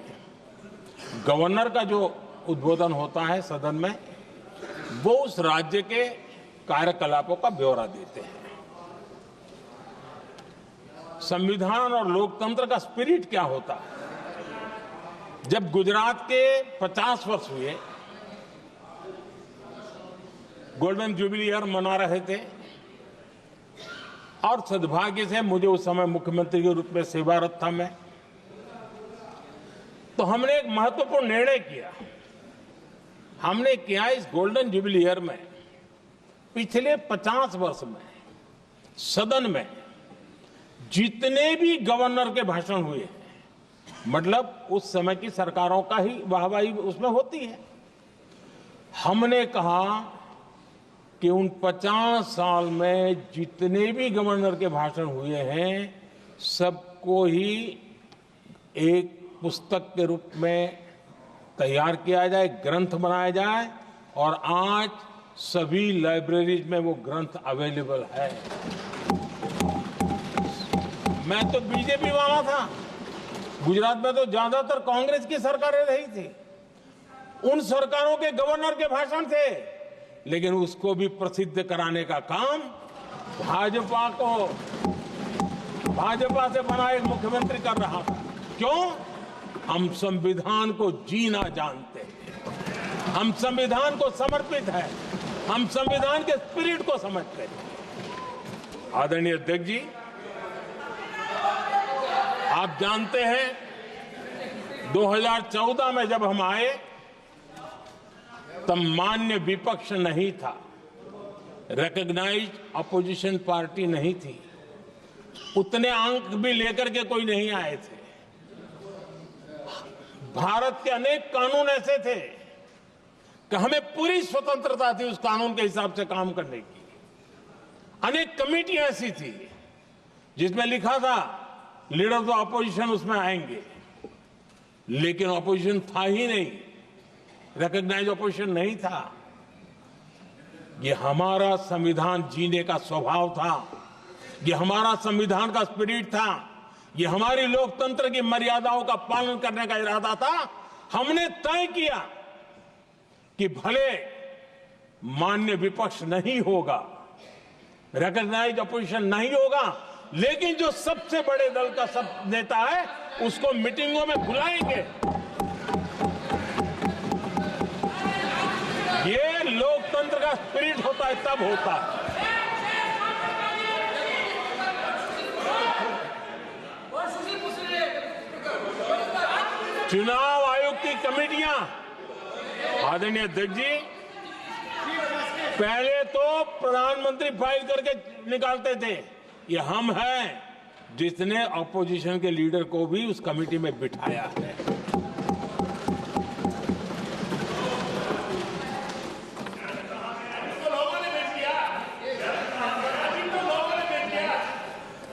गवर्नर का जो उद्बोधन होता है सदन में, वो उस राज्य के कार्यकलापों का ब्यौरा देते हैं। संविधान और लोकतंत्र का स्पिरिट क्या होता है? जब गुजरात के 50 वर्ष हुए, गोल्डन जुबली ईयर मना रहे थे और सद्भाग्य से मुझे उस समय मुख्यमंत्री के रूप में सेवारत था मैं, तो हमने एक महत्वपूर्ण निर्णय किया। हमने किया इस गोल्डन जुबली ईयर में पिछले 50 वर्ष में सदन में जितने भी गवर्नर के भाषण हुए, मतलब उस समय की सरकारों का ही वाहवाही उसमें होती है, हमने कहा कि उन 50 साल में जितने भी गवर्नर के भाषण हुए हैं सबको ही एक पुस्तक के रूप में तैयार किया जाए, ग्रंथ बनाया जाए और आज सभी लाइब्रेरीज में वो ग्रंथ अवेलेबल है। मैं तो बीजेपी वाला था, गुजरात में तो ज्यादातर कांग्रेस की सरकारें रही थी, उन सरकारों के गवर्नर के भाषण थे, लेकिन उसको भी प्रसिद्ध कराने का काम भाजपा से बना एक मुख्यमंत्री कर रहा था। क्यों? हम संविधान को जीना जानते हैं, हम संविधान को समर्पित है, हम संविधान के स्पिरिट को समझते हैं। आदरणीय अध्यक्ष जी, आप जानते हैं 2014 में जब हम आए तब मान्य विपक्ष नहीं था, रिकॉग्नाइज्ड अपोजिशन पार्टी नहीं थी, उतने अंक भी लेकर के कोई नहीं आए थे। भारत के अनेक कानून ऐसे थे कि हमें पूरी स्वतंत्रता थी उस कानून के हिसाब से काम करने की। अनेक कमेटियां ऐसी थी जिसमें लिखा था लीडर ऑफ द अपोजिशन उसमें आएंगे, लेकिन अपोजिशन था ही नहीं, रिकॉग्नाइज अपोजिशन नहीं था। ये हमारा संविधान जीने का स्वभाव था, ये हमारा संविधान का स्पिरिट था, ये हमारी लोकतंत्र की मर्यादाओं का पालन करने का इरादा था। हमने तय किया कि भले मान्य विपक्ष नहीं होगा, रिकॉग्नाइज अपोजिशन नहीं होगा, लेकिन जो सबसे बड़े दल का सब नेता है उसको मीटिंगों में बुलाएंगे। ये लोकतंत्र का स्पिरिट होता है, तब होता है। चुनाव आयोग की कमेटियां, आदरणीय अध्यक्ष जी, पहले तो प्रधानमंत्री फाइल करके निकालते थे। ये हम हैं जिसने ऑपोजिशन के लीडर को भी उस कमेटी में बिठाया है।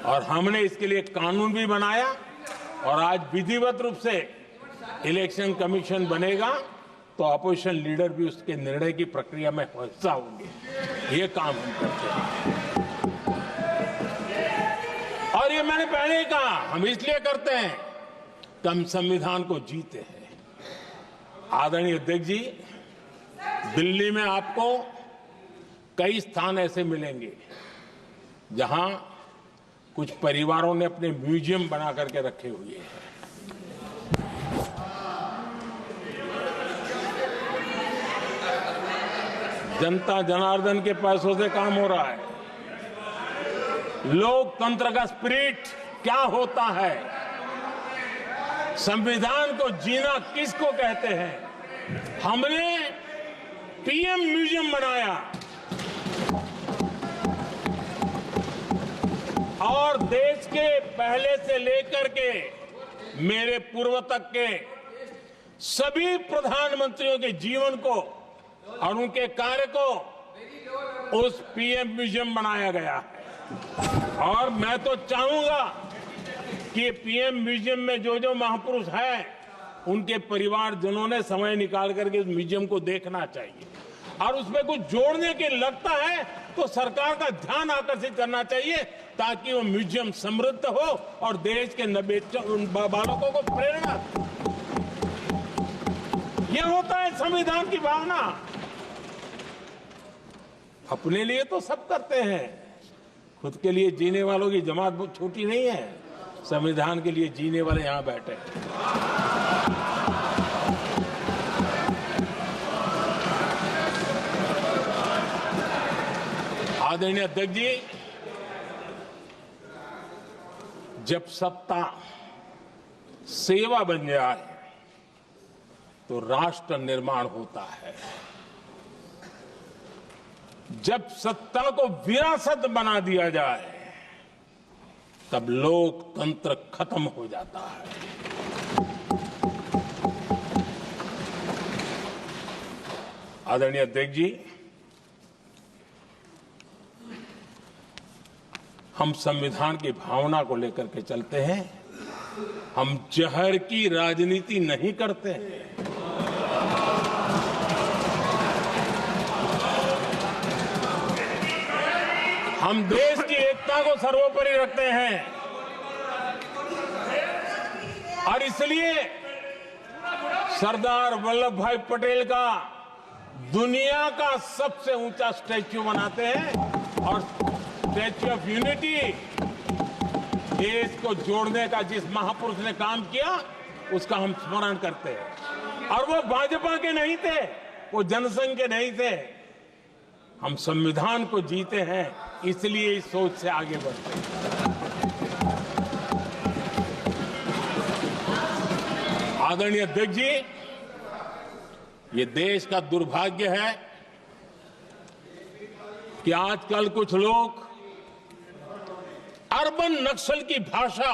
और हमने इसके लिए कानून भी बनाया और आज विधिवत रूप से इलेक्शन कमीशन बनेगा तो अपोजिशन लीडर भी उसके निर्णय की प्रक्रिया में हिस्सा होंगे। ये काम हम करते हैं और ये मैंने पहले ही कहा, हम इसलिए करते हैं कि हम संविधान को जीते हैं। आदरणीय अध्यक्ष जी, दिल्ली में आपको कई स्थान ऐसे मिलेंगे जहां कुछ परिवारों ने अपने म्यूजियम बना करके रखे हुए हैं। जनता जनार्दन के पैसों से काम हो रहा है। लोकतंत्र का स्पिरिट क्या होता है, संविधान को जीना किसको कहते हैं। हमने पीएम म्यूजियम बनाया और देश के पहले से लेकर के मेरे पूर्व तक के सभी प्रधानमंत्रियों के जीवन को और उनके कार्य को उस पीएम म्यूजियम बनाया गया है। और मैं तो चाहूंगा कि पीएम म्यूजियम में जो जो महापुरुष हैं उनके परिवारजनों ने समय निकाल करके उस म्यूजियम को देखना चाहिए और उसमें कुछ जोड़ने के लगता है तो सरकार का ध्यान आकर्षित करना चाहिए ताकि वो म्यूजियम समृद्ध हो और देश के बालकों को प्रेरणा। ये होता है संविधान की भावना। अपने लिए तो सब करते हैं, खुद के लिए जीने वालों की जमात बहुत छोटी नहीं है। संविधान के लिए जीने वाले यहां बैठे हैं। आदरणीय अध्यक्ष जी, जब सत्ता सेवा बन जाए तो राष्ट्र निर्माण होता है। जब सत्ता को विरासत बना दिया जाए तब लोकतंत्र खत्म हो जाता है। आदरणीय अध्यक्ष जी, हम संविधान की भावना को लेकर के चलते हैं। हम जहर की राजनीति नहीं करते हैं। हम देश की एकता को सर्वोपरि रखते हैं और इसलिए सरदार वल्लभ भाई पटेल का दुनिया का सबसे ऊंचा स्टैच्यू बनाते हैं और स्टैच्यू ऑफ यूनिटी देश को जोड़ने का जिस महापुरुष ने काम किया उसका हम स्मरण करते हैं। और वो भाजपा के नहीं थे, वो जनसंघ के नहीं थे। हम संविधान को जीते हैं, इसलिए इस सोच से आगे बढ़ते हैं। आदरणीय अध्यक्ष जी, ये देश का दुर्भाग्य है कि आजकल कुछ लोग अर्बन नक्सल की भाषा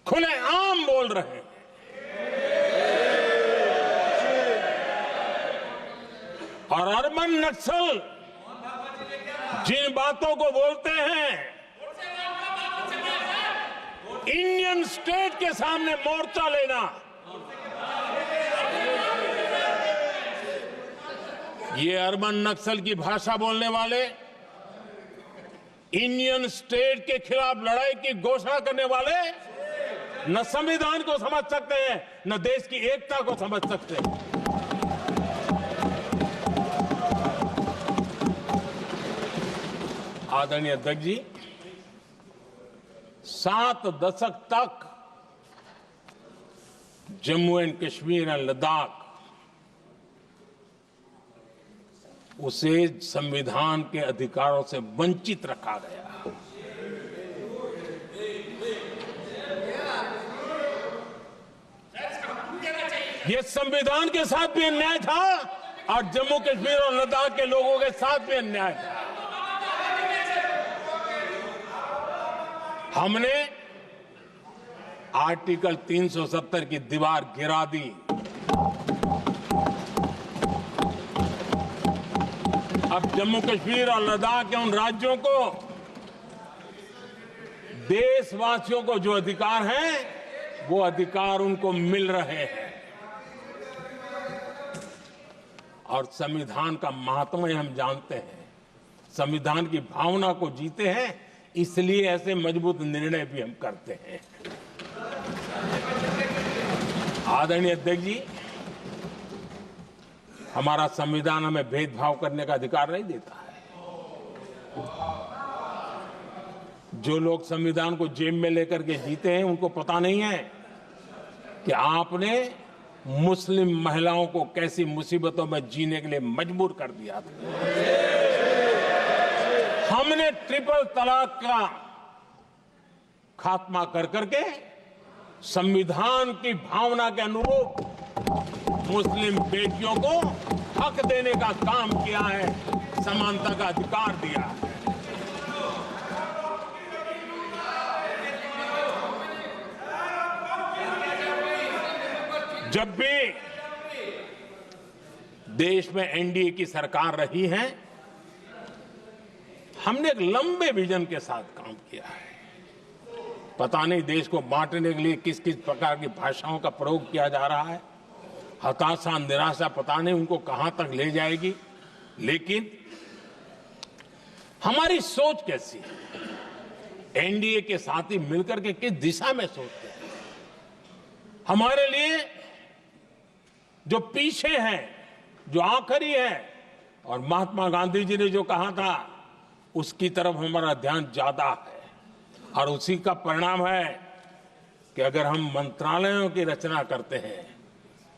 खुलेआम बोल रहे हैं। और अर्बन नक्सल जिन बातों को बोलते हैं, इंडियन स्टेट के सामने मोर्चा लेना, ये अर्बन नक्सल की भाषा बोलने वाले, इंडियन स्टेट के खिलाफ लड़ाई की घोषणा करने वाले न संविधान को समझ सकते हैं, न देश की एकता को समझ सकते हैं। आदरणीय अध्यक्ष जी, 7 दशक तक जम्मू एंड कश्मीर और लद्दाख उसे संविधान के अधिकारों से वंचित रखा गया। यह संविधान के साथ भी अन्याय था और जम्मू कश्मीर और लद्दाख के लोगों के साथ भी अन्याय था। हमने आर्टिकल 370 की दीवार गिरा दी। अब जम्मू कश्मीर और लद्दाख के उन राज्यों को, देशवासियों को जो अधिकार हैं, वो अधिकार उनको मिल रहे हैं। और संविधान का महात्म्य हम जानते हैं, संविधान की भावना को जीते हैं, इसलिए ऐसे मजबूत निर्णय भी हम करते हैं। आदरणीय अध्यक्ष जी, हमारा संविधान हमें भेदभाव करने का अधिकार नहीं देता है। जो लोग संविधान को जेब में लेकर के जीते हैं, उनको पता नहीं है कि आपने मुस्लिम महिलाओं को कैसी मुसीबतों में जीने के लिए मजबूर कर दिया था। हमने ट्रिपल तलाक का खात्मा कर करके संविधान की भावना के अनुरूप मुस्लिम बेटियों को हक देने का काम किया है, समानता का अधिकार दिया है। जब भी देश में एनडीए की सरकार रही है, हमने एक लंबे विजन के साथ काम किया है। पता नहीं देश को बांटने के लिए किस किस प्रकार की भाषाओं का प्रयोग किया जा रहा है। हताशा, निराशा पता नहीं उनको कहां तक ले जाएगी, लेकिन हमारी सोच कैसी है, एनडीए के साथी मिलकर के किस दिशा में सोचते हैं। हमारे लिए जो पीछे है, जो आखिरी है, और महात्मा गांधी जी ने जो कहा था, उसकी तरफ हमारा ध्यान ज्यादा है। और उसी का परिणाम है कि अगर हम मंत्रालयों की रचना करते हैं,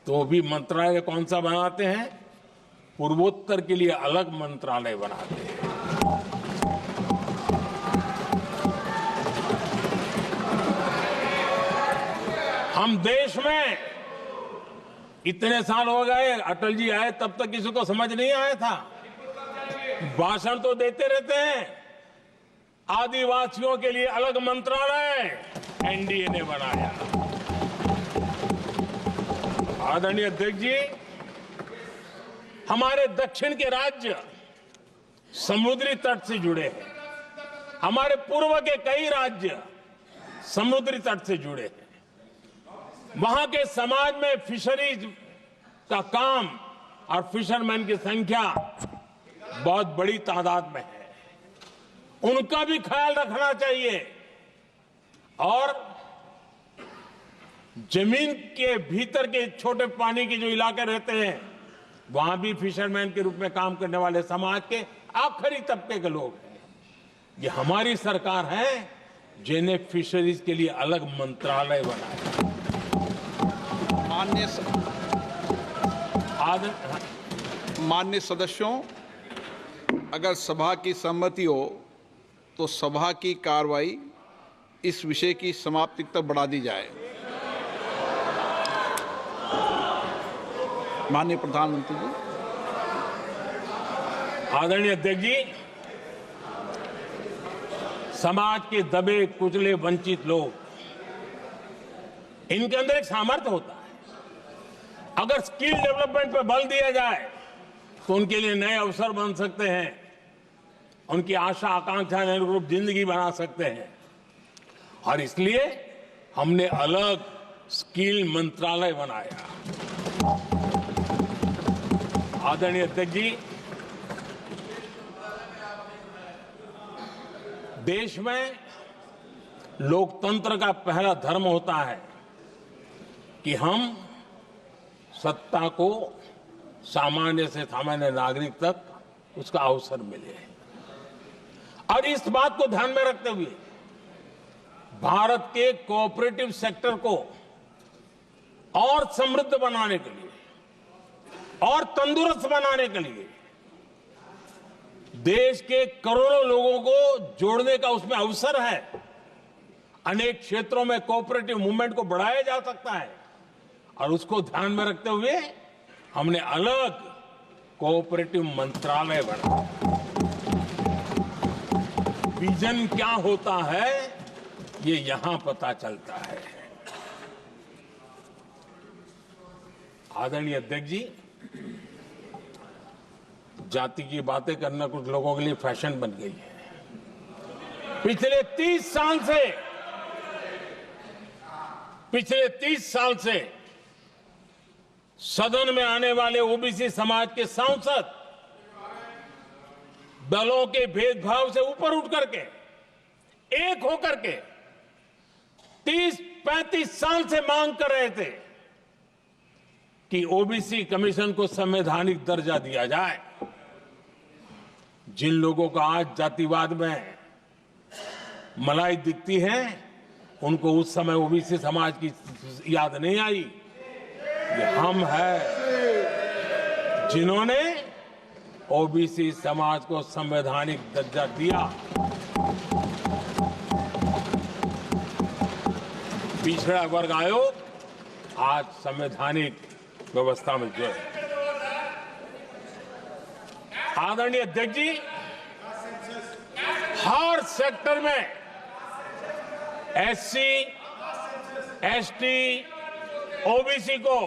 तो भी मंत्रालय कौन सा बनाते हैं? पूर्वोत्तर के लिए अलग मंत्रालय बनाते हैं। हम देश में इतने साल हो गए, अटल जी आए तब तक किसी को समझ नहीं आया था। भाषण तो देते रहते हैं, आदिवासियों के लिए अलग मंत्रालय एनडीए ने बनाया। आदरणीय अध्यक्ष जी, हमारे दक्षिण के राज्य समुद्री तट से जुड़े हैं, हमारे पूर्व के कई राज्य समुद्री तट से जुड़े हैं। वहां के समाज में फिशरीज का काम और फिशरमैन की संख्या बहुत बड़ी तादाद में है, उनका भी ख्याल रखना चाहिए। और जमीन के भीतर के छोटे पानी के जो इलाके रहते हैं, वहां भी फिशरमैन के रूप में काम करने वाले समाज के आखिरी तबके के लोग हैं। ये हमारी सरकार है जिन्हें फिशरीज के लिए अलग मंत्रालय बनाया। माननीय सदस्यों, अगर सभा की सहमति हो तो सभा की कार्रवाई इस विषय की समाप्ति तक बढ़ा दी जाए। माननीय प्रधानमंत्री जी। आदरणीय अध्यक्ष जी, समाज के दबे कुचले वंचित लोग, इनके अंदर एक सामर्थ्य होता है। अगर स्किल डेवलपमेंट पर बल दिया जाए तो उनके लिए नए अवसर बन सकते हैं, उनकी आशा आकांक्षा अनुरूप जिंदगी बना सकते हैं। और इसलिए हमने अलग स्किल मंत्रालय बनाया। आदरणीय अध्यक्ष जी, देश में लोकतंत्र का पहला धर्म होता है कि हम सत्ता को सामान्य से सामान्य नागरिक तक उसका अवसर मिले। और इस बात को ध्यान में रखते हुए भारत के कोऑपरेटिव सेक्टर को और समृद्ध बनाने के लिए और तंदुरुस्त बनाने के लिए देश के करोड़ों लोगों को जोड़ने का उसमें अवसर है। अनेक क्षेत्रों में कोऑपरेटिव मूवमेंट को बढ़ाया जा सकता है और उसको ध्यान में रखते हुए हमने अलग कोऑपरेटिव मंत्रालय बनाया। विजन क्या होता है ये यहां पता चलता है। आदरणीय अध्यक्ष जी, जाति की बातें करना कुछ लोगों के लिए फैशन बन गई है। पिछले 30 साल से सदन में आने वाले ओबीसी समाज के सांसद दलों के भेदभाव से ऊपर उठ करके एक होकर के 30-35 साल से मांग कर रहे थे कि ओबीसी कमीशन को संवैधानिक दर्जा दिया जाए। जिन लोगों को आज जातिवाद में मलाई दिखती है, उनको उस समय ओबीसी समाज की याद नहीं आई। ये हम हैं जिन्होंने ओबीसी समाज को संवैधानिक दर्जा दिया। पिछड़ा वर्ग आयोग आज संवैधानिक व्यवस्था में जो है। आदरणीय अध्यक्ष जी, हर सेक्टर में एससी, एसटी, ओबीसी को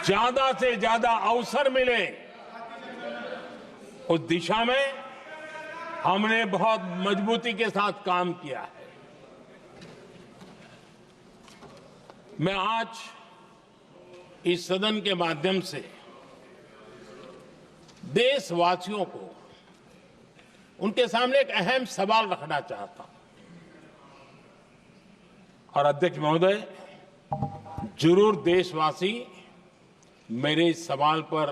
ज्यादा से ज्यादा अवसर मिले, उस दिशा में हमने बहुत मजबूती के साथ काम किया है। मैं आज इस सदन के माध्यम से देशवासियों को उनके सामने एक अहम सवाल रखना चाहता हूं। और अध्यक्ष महोदय, जरूर देशवासी मेरे इस सवाल पर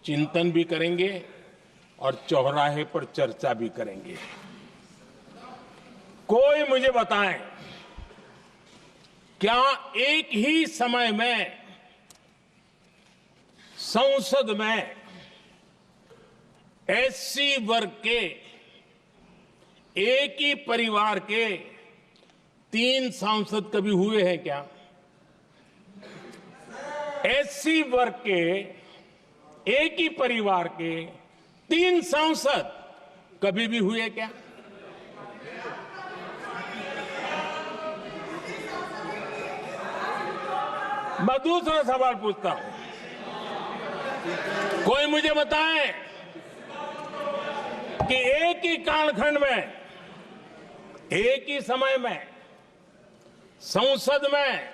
चिंतन भी करेंगे और चौराहे पर चर्चा भी करेंगे। कोई मुझे बताएं, क्या एक ही समय में संसद में एससी वर्ग के एक ही परिवार के 3 सांसद कभी हुए हैं क्या? एससी वर्ग के एक ही परिवार के 3 सांसद कभी भी हुए क्या? मैं दूसरा सवाल पूछता हूं, कोई मुझे बताए कि एक ही कालखंड में, एक ही समय में संसद में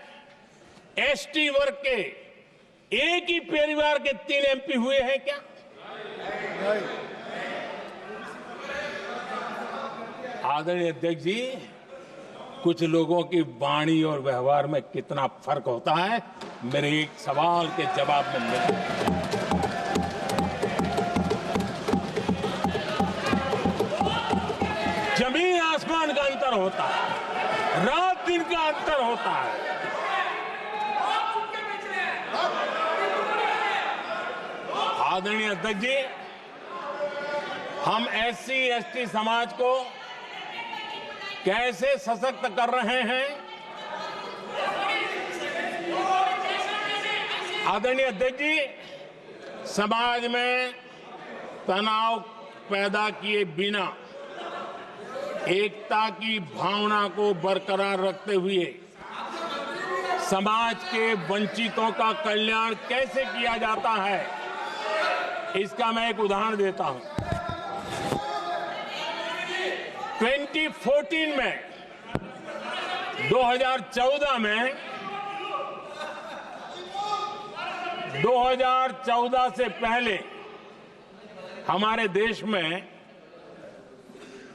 एसटी वर्ग के एक ही परिवार के 3 एमपी हुए हैं क्या? आदरणीय अध्यक्ष जी, कुछ लोगों की वाणी और व्यवहार में कितना फर्क होता है, मेरे एक सवाल के जवाब में मिला। जमीन आसमान का अंतर होता है, रात दिन का अंतर होता है। आदरणीय अध्यक्ष जी, हम एससी एसटी समाज को कैसे सशक्त कर रहे हैं? आदरणीय अध्यक्ष जी, समाज में तनाव पैदा किए बिना एकता की भावना को बरकरार रखते हुए समाज के वंचितों का कल्याण कैसे किया जाता है, इसका मैं एक उदाहरण देता हूं। 2014 में 2014 से पहले हमारे देश में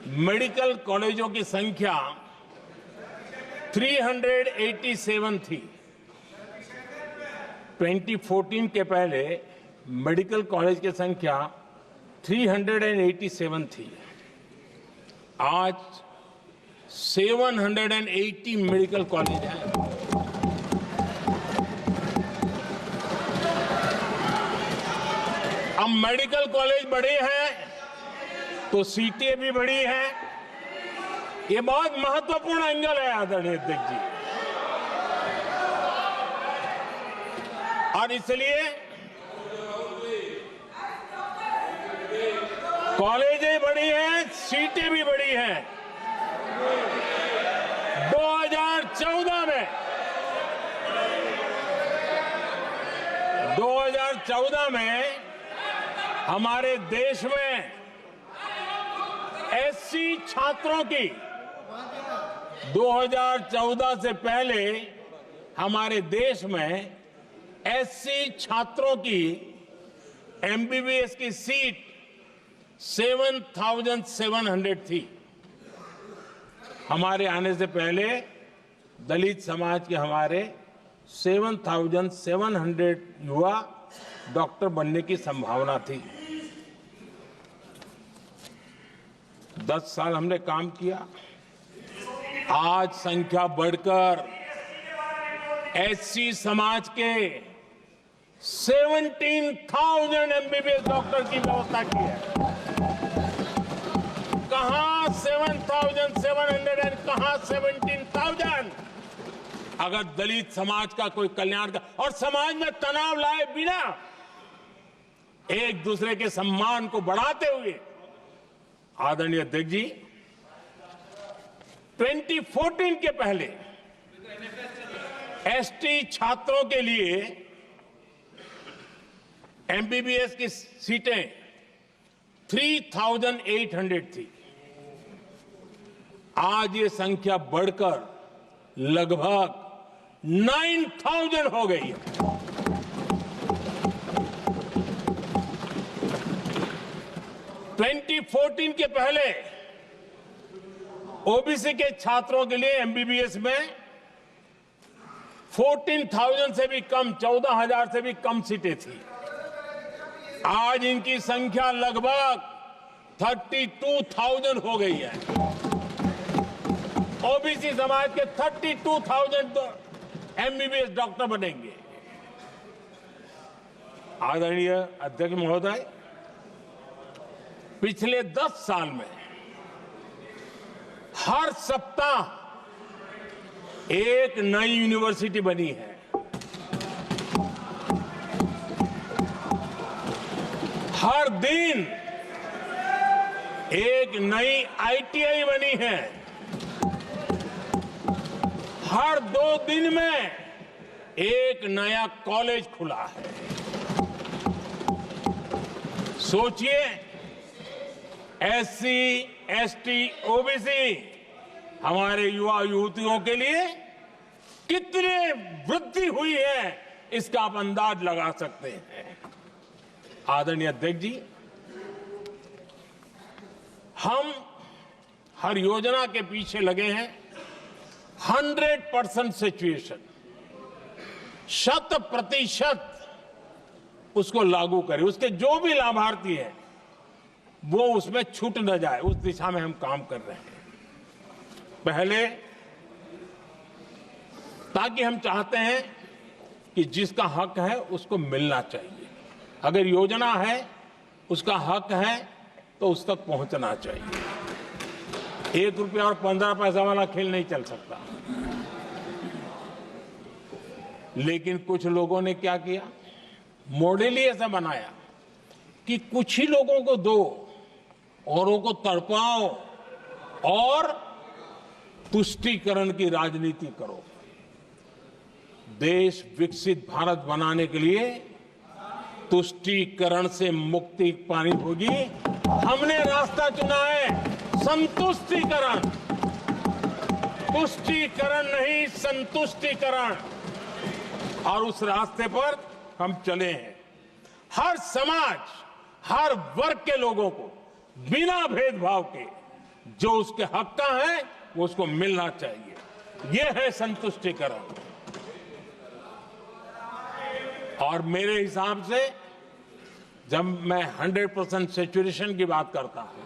मेडिकल कॉलेजों की संख्या 387 थी। 2014 के पहले मेडिकल कॉलेज की संख्या 387 थी। आज 780 मेडिकल कॉलेज हैं। अब मेडिकल कॉलेज बड़े हैं तो सीटें भी बड़ी हैं। ये बहुत महत्वपूर्ण एंगल है आदरणीय अध्यक्ष जी, और इसलिए कॉलेजें बड़ी हैं, सीटें भी बड़ी हैं। 2014 में हमारे देश में एससी छात्रों की 2014 से पहले हमारे देश में एससी छात्रों की एमबीबीएस की सीट 7,700 थी। हमारे आने से पहले दलित समाज के हमारे 7,700 युवा डॉक्टर बनने की संभावना थी। 10 साल हमने काम किया, आज संख्या बढ़कर एससी समाज के 17,000 एमबीबीएस डॉक्टर की व्यवस्था की है। कहां 7,700 और कहां 17,000? अगर दलित समाज का कोई कल्याण का और समाज में तनाव लाए बिना एक दूसरे के सम्मान को बढ़ाते हुए, आदरणीय अध्यक्ष जी, 2014 के पहले एसटी छात्रों के लिए एमबीबीएस की सीटें 3,800 थी। आज ये संख्या बढ़कर लगभग 9,000 हो गई है। (2014) के पहले ओबीसी के छात्रों के लिए एमबीबीएस में 14,000 से भी कम, 14,000 से भी कम सीटें थी। आज इनकी संख्या लगभग 32,000 हो गई है। ओबीसी समाज के 32,000 एमबीबीएस डॉक्टर बनेंगे। आदरणीय अध्यक्ष महोदय, पिछले 10 साल में हर सप्ताह एक नई यूनिवर्सिटी बनी है। हर दिन एक नई आईटीआई बनी है। हर 2 दिन में एक नया कॉलेज खुला है। सोचिए, एससी, एसटी, ओबीसी हमारे युवा युवतियों के लिए कितनी वृद्धि हुई है, इसका आप अंदाज लगा सकते हैं। आदरणीय अध्यक्ष जी, हम हर योजना के पीछे लगे हैं 100% सिचुएशन, 100% उसको लागू करें। उसके जो भी लाभार्थी हैं वो उसमें छूट न जाए, उस दिशा में हम काम कर रहे हैं। पहले, ताकि हम चाहते हैं कि जिसका हक है उसको मिलना चाहिए। अगर योजना है, उसका हक है, तो उस तक पहुंचना चाहिए। 1 रुपया और 15 पैसा वाला खेल नहीं चल सकता। लेकिन कुछ लोगों ने क्या किया, मॉडल ही ऐसा बनाया कि कुछ ही लोगों को दो, औरों को तड़पाओ और तुष्टीकरण की राजनीति करो। देश विकसित भारत बनाने के लिए तुष्टीकरण से मुक्ति पानी होगी। हमने रास्ता चुना है संतुष्टीकरण, तुष्टीकरण नहीं, संतुष्टीकरण। और उस रास्ते पर हम चले हैं। हर समाज, हर वर्ग के लोगों को बिना भेदभाव के जो उसके हक का है वो उसको मिलना चाहिए। ये है संतुष्टीकरण। और मेरे हिसाब से जब मैं 100% सैचुरेशन की बात करता हूं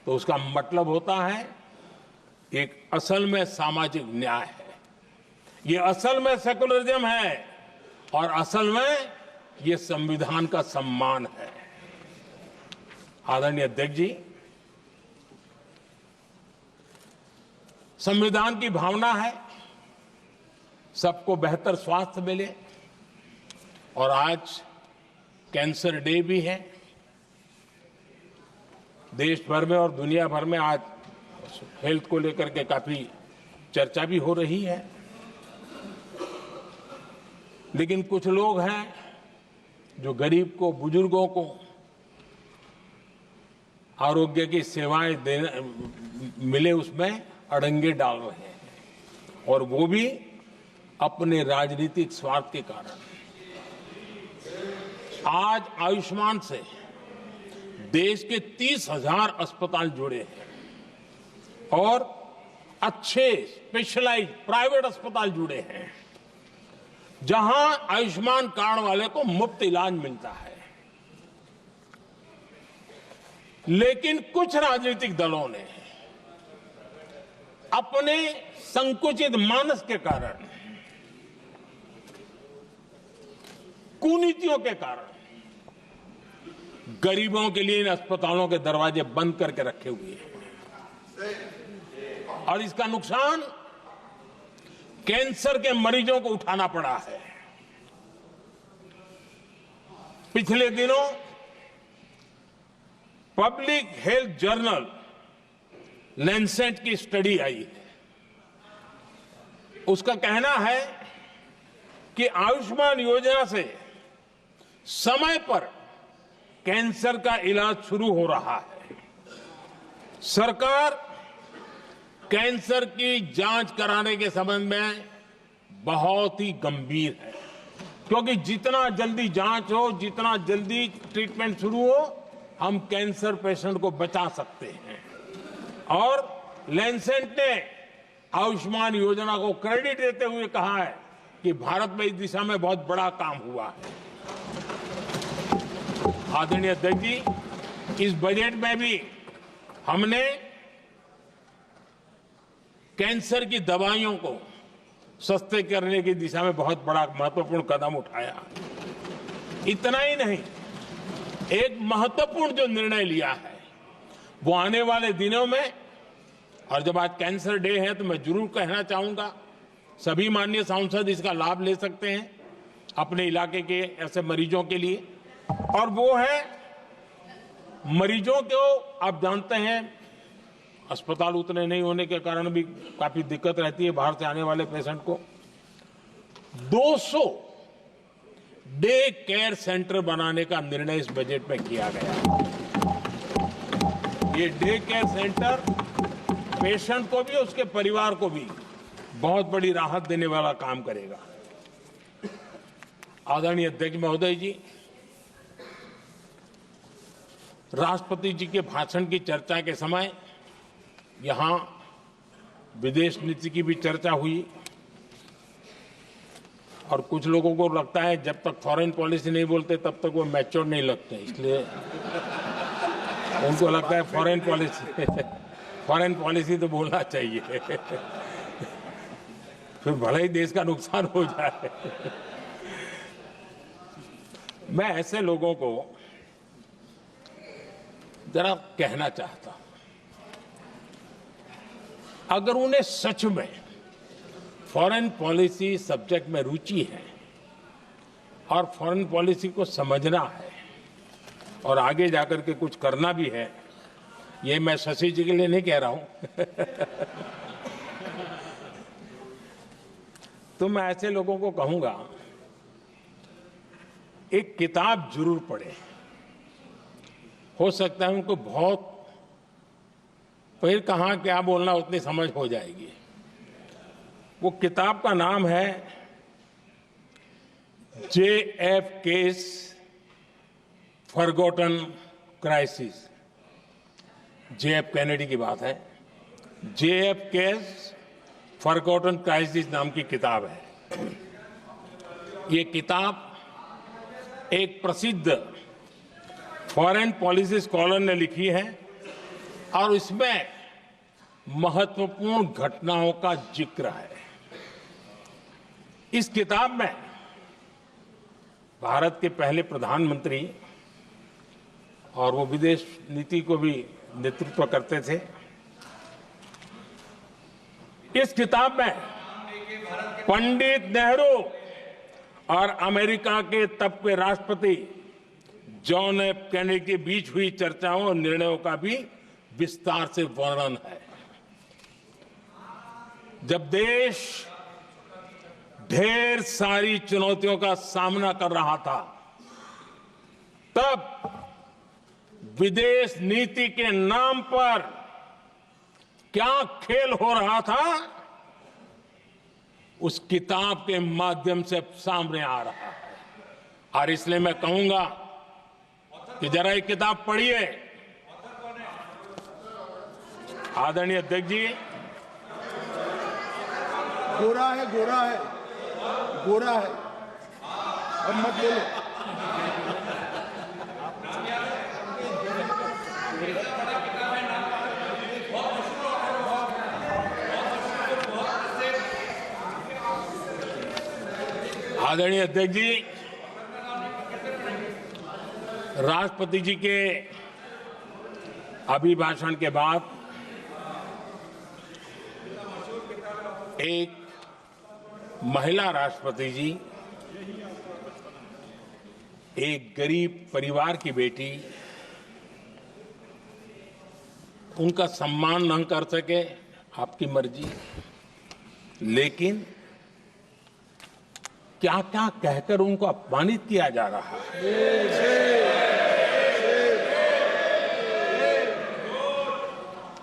तो उसका मतलब होता है एक असल में सामाजिक न्याय है, ये असल में सेकुलरिज्म है और असल में ये संविधान का सम्मान है। आदरणीय अध्यक्ष जी, संविधान की भावना है सबको बेहतर स्वास्थ्य मिले, और आज कैंसर डे भी है। देश भर में और दुनिया भर में आज हेल्थ को लेकर के काफी चर्चा भी हो रही है। लेकिन कुछ लोग हैं जो गरीब को, बुजुर्गों को आरोग्य की सेवाएं देने मिले उसमें अड़ंगे डाल रहे हैं, और वो भी अपने राजनीतिक स्वार्थ के कारण। आज आयुष्मान से देश के 30,000 अस्पताल जुड़े हैं और अच्छे स्पेशलाइज प्राइवेट अस्पताल जुड़े हैं जहां आयुष्मान कार्ड वाले को मुफ्त इलाज मिलता है। लेकिन कुछ राजनीतिक दलों ने अपने संकुचित मानस के कारण, कुनीतियों के कारण गरीबों के लिए इन अस्पतालों के दरवाजे बंद करके रखे हुए हैं, और इसका नुकसान कैंसर के मरीजों को उठाना पड़ा है। पिछले दिनों पब्लिक हेल्थ जर्नल लैंसेट की स्टडी आई है। उसका कहना है कि आयुष्मान योजना से समय पर कैंसर का इलाज शुरू हो रहा है। सरकार कैंसर की जांच कराने के संबंध में बहुत ही गंभीर है, क्योंकि जितना जल्दी जांच हो, जितना जल्दी ट्रीटमेंट शुरू हो, हम कैंसर पेशेंट को बचा सकते हैं। और लैंसेट ने आयुष्मान योजना को क्रेडिट देते हुए कहा है कि भारत में इस दिशा में बहुत बड़ा काम हुआ है। आदरणीय अध्यक्ष जी, इस बजट में भी हमने कैंसर की दवाइयों को सस्ते करने की दिशा में बहुत बड़ा महत्वपूर्ण कदम उठाया। इतना ही नहीं, एक महत्वपूर्ण जो निर्णय लिया है वो आने वाले दिनों में, और जब आज कैंसर डे है तो मैं जरूर कहना चाहूंगा सभी माननीय सांसद इसका लाभ ले सकते हैं अपने इलाके के ऐसे मरीजों के लिए। और वो है मरीजों को, आप जानते हैं अस्पताल उतने नहीं होने के कारण भी काफी दिक्कत रहती है बाहर से आने वाले पेशेंट को। 200 डे केयर सेंटर बनाने का निर्णय इस बजट में किया गया। ये डे केयर सेंटर पेशेंट को भी, उसके परिवार को भी बहुत बड़ी राहत देने वाला काम करेगा। आदरणीय अध्यक्ष महोदय जी, राष्ट्रपति जी के भाषण की चर्चा के समय यहां विदेश नीति की भी चर्चा हुई, और कुछ लोगों को लगता है जब तक फॉरेन पॉलिसी नहीं बोलते तब तक वो मैच्योर नहीं लगते, इसलिए उनको लगता है फॉरेन पॉलिसी तो बोलना चाहिए फिर भले ही देश का नुकसान हो जाए। मैं ऐसे लोगों को जरा कहना चाहता हूं, अगर उन्हें सच में फॉरेन पॉलिसी सब्जेक्ट में रुचि है और फॉरेन पॉलिसी को समझना है, और आगे जाकर के कुछ करना भी है, ये मैं शशि जी के लिए नहीं कह रहा हूं तो मैं ऐसे लोगों को कहूंगा, एक किताब जरूर पढ़े। हो सकता है उनको बहुत फिर कहां क्या बोलना उतनी समझ हो जाएगी। वो किताब का नाम है JFK's forgotten crisis. JF Kennedy की बात है। JFK's फॉरगॉटन क्राइसिस नाम की किताब है। ये किताब एक प्रसिद्ध फॉरेन पॉलिसी स्कॉलर ने लिखी है और इसमें महत्वपूर्ण घटनाओं का जिक्र है। इस किताब में भारत के पहले प्रधानमंत्री, और वो विदेश नीति को भी नेतृत्व करते थे, इस किताब में पंडित नेहरू और अमेरिका के तब के राष्ट्रपति जॉन एफ कैनेडी के बीच हुई चर्चाओं और निर्णयों का भी विस्तार से वर्णन है। जब देश ढेर सारी चुनौतियों का सामना कर रहा था, तब विदेश नीति के नाम पर क्या खेल हो रहा था, उस किताब के माध्यम से सामने आ रहा है। और इसलिए मैं कहूंगा कि जरा ये किताब पढ़िए। आदरणीय अध्यक्ष जी, गोरा है, गोरा है, गोरा है, अब मत बोलो। आदरणीय अध्यक्ष जी, राष्ट्रपति जी के अभिभाषण के बाद एक महिला राष्ट्रपति जी एक गरीब परिवार की बेटी, उनका सम्मान न कर सके, आपकी मर्जी, लेकिन क्या क्या कहकर उनको अपमानित किया जा रहा है।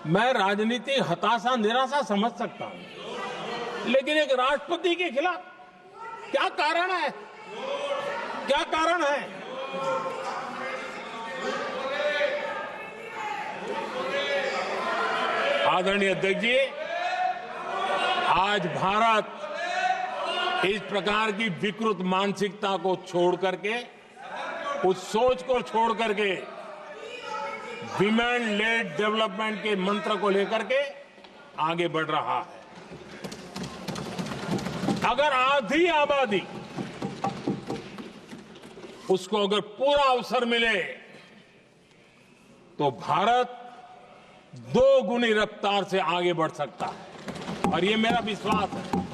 मैं राजनीति हताशा निराशा समझ सकता हूं, लेकिन एक राष्ट्रपति के खिलाफ क्या कारण है? क्या कारण है? आदरणीय अध्यक्ष जी, आज भारत इस प्रकार की विकृत मानसिकता को छोड़ करके, उस सोच को छोड़ करके, विमेन लेड डेवलपमेंट के मंत्र को लेकर के आगे बढ़ रहा है। अगर आधी आबादी उसको अगर पूरा अवसर मिले तो भारत 2 गुनी रफ्तार से आगे बढ़ सकता है, और ये मेरा विश्वास है।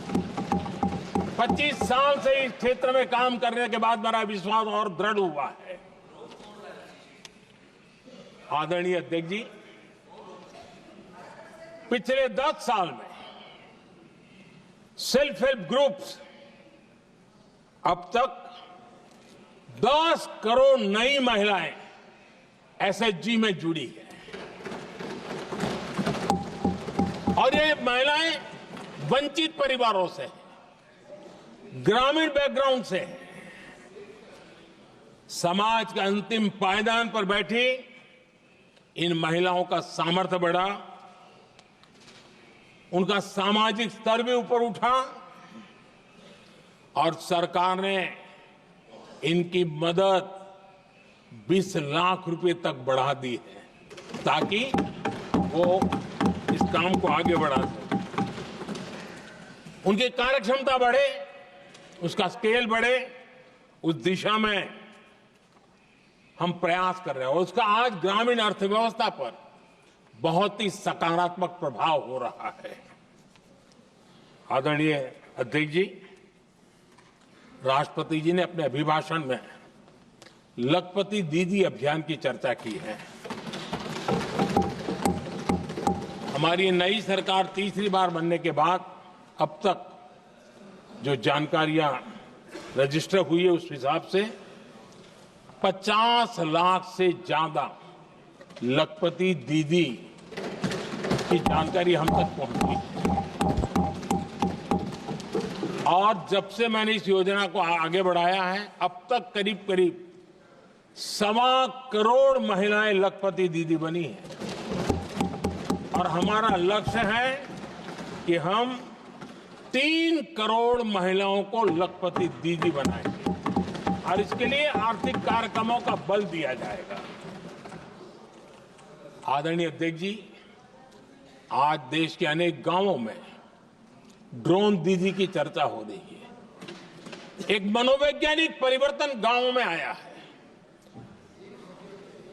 25 साल से इस क्षेत्र में काम करने के बाद मेरा विश्वास और दृढ़ हुआ है। आदरणीय अध्यक्ष जी, पिछले 10 साल में सेल्फ हेल्प ग्रुप्स अब तक 10 करोड़ नई महिलाएं एसएचजी में जुड़ी है, और ये महिलाएं वंचित परिवारों से, ग्रामीण बैकग्राउंड से, समाज के अंतिम पायदान पर बैठी इन महिलाओं का सामर्थ्य बढ़ा, उनका सामाजिक स्तर भी ऊपर उठा, और सरकार ने इनकी मदद 20 लाख रुपए तक बढ़ा दी है, ताकि वो इस काम को आगे बढ़ा सके। उनकी कार्यक्षमता बढ़े, उसका स्केल बढ़े, उस दिशा में हम प्रयास कर रहे हैं, और उसका आज ग्रामीण अर्थव्यवस्था पर बहुत ही सकारात्मक प्रभाव हो रहा है। आदरणीय अध्यक्ष जी, राष्ट्रपति जी ने अपने अभिभाषण में लखपति दीदी अभियान की चर्चा की है। हमारी नई सरकार तीसरी बार बनने के बाद अब तक जो जानकारियां रजिस्टर हुई है उस हिसाब से 50 लाख से ज्यादा लखपति दीदी की जानकारी हम तक पहुंची है। और जब से मैंने इस योजना को आगे बढ़ाया है अब तक करीब करीब 1.25 करोड़ महिलाएं लखपति दीदी बनी है। और हमारा लक्ष्य है कि हम 3 करोड़ महिलाओं को लखपति दीदी बनाएंगे और इसके लिए आर्थिक कार्यक्रमों का बल दिया जाएगा। आदरणीय अध्यक्ष जी, आज देश के अनेक गांवों में ड्रोन दीदी की चर्चा हो रही है। एक मनोवैज्ञानिक परिवर्तन गांवों में आया है।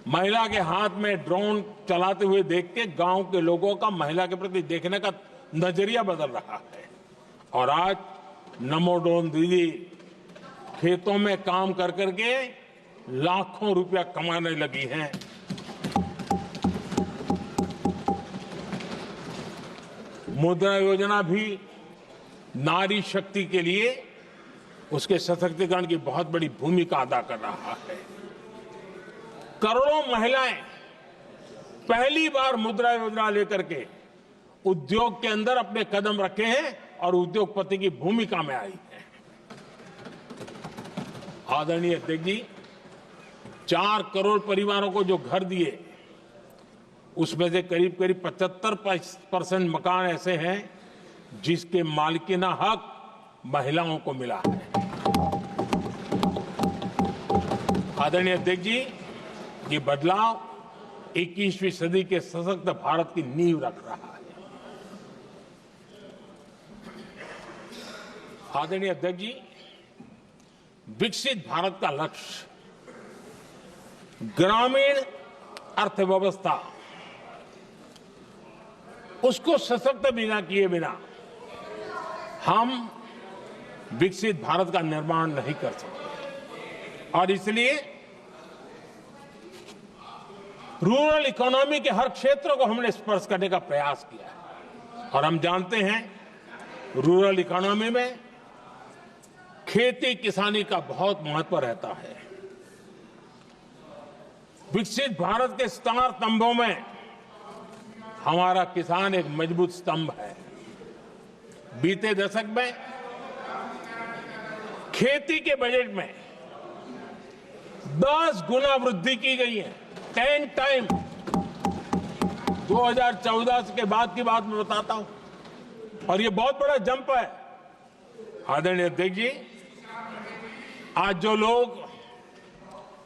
महिला के हाथ में ड्रोन चलाते हुए देख के गांव के लोगों का महिला के प्रति देखने का नजरिया बदल रहा है। और आज नमो ड्रोन दीदी खेतों में काम कर करके लाखों रुपया कमाने लगी हैं। मुद्रा योजना भी नारी शक्ति के लिए उसके सशक्तिकरण की बहुत बड़ी भूमिका अदा कर रहा है। करोड़ों महिलाएं पहली बार मुद्रा योजना लेकर के उद्योग के अंदर अपने कदम रखे हैं और उद्योगपति की भूमिका में आई है। आदरणीय अध्यक्ष जी, 4 करोड़ परिवारों को जो घर दिए उसमें से करीब करीब 75% मकान ऐसे हैं जिसके मालिकाना हक महिलाओं को मिला है। आदरणीय अध्यक्ष जी, ये बदलाव 21वीं सदी के सशक्त भारत की नींव रख रहा है। आदरणीय अध्यक्ष जी, विकसित भारत का लक्ष्य ग्रामीण अर्थव्यवस्था उसको सशक्त बिना किए बिना हम विकसित भारत का निर्माण नहीं कर सकते। और इसलिए रूरल इकोनॉमी के हर क्षेत्र को हमने स्पर्श करने का प्रयास किया है। और हम जानते हैं रूरल इकोनॉमी में खेती किसानी का बहुत महत्व रहता है। विकसित भारत के 4 स्तंभों में हमारा किसान एक मजबूत स्तंभ है। बीते दशक में खेती के बजट में 10 गुना वृद्धि की गई है, 10 टाइम। 2014 के बाद की बात मैं बताता हूं और ये बहुत बड़ा जंप है। आदरणीय अध्यक्ष जी, आज जो लोग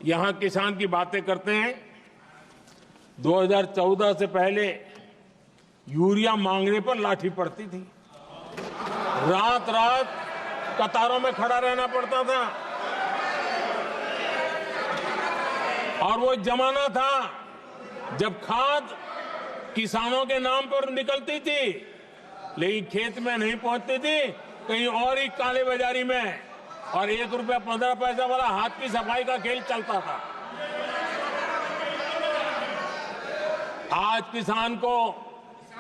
यहां किसान की बातें करते हैं, 2014 से पहले यूरिया मांगने पर लाठी पड़ती थी, रात रात कतारों में खड़ा रहना पड़ता था। और वो जमाना था जब खाद किसानों के नाम पर निकलती थी लेकिन खेत में नहीं पहुंचती थी, कहीं और ही काले बाजारी में, और 1 रुपया 15 पैसा वाला हाथ की सफाई का खेल चलता था। आज किसान को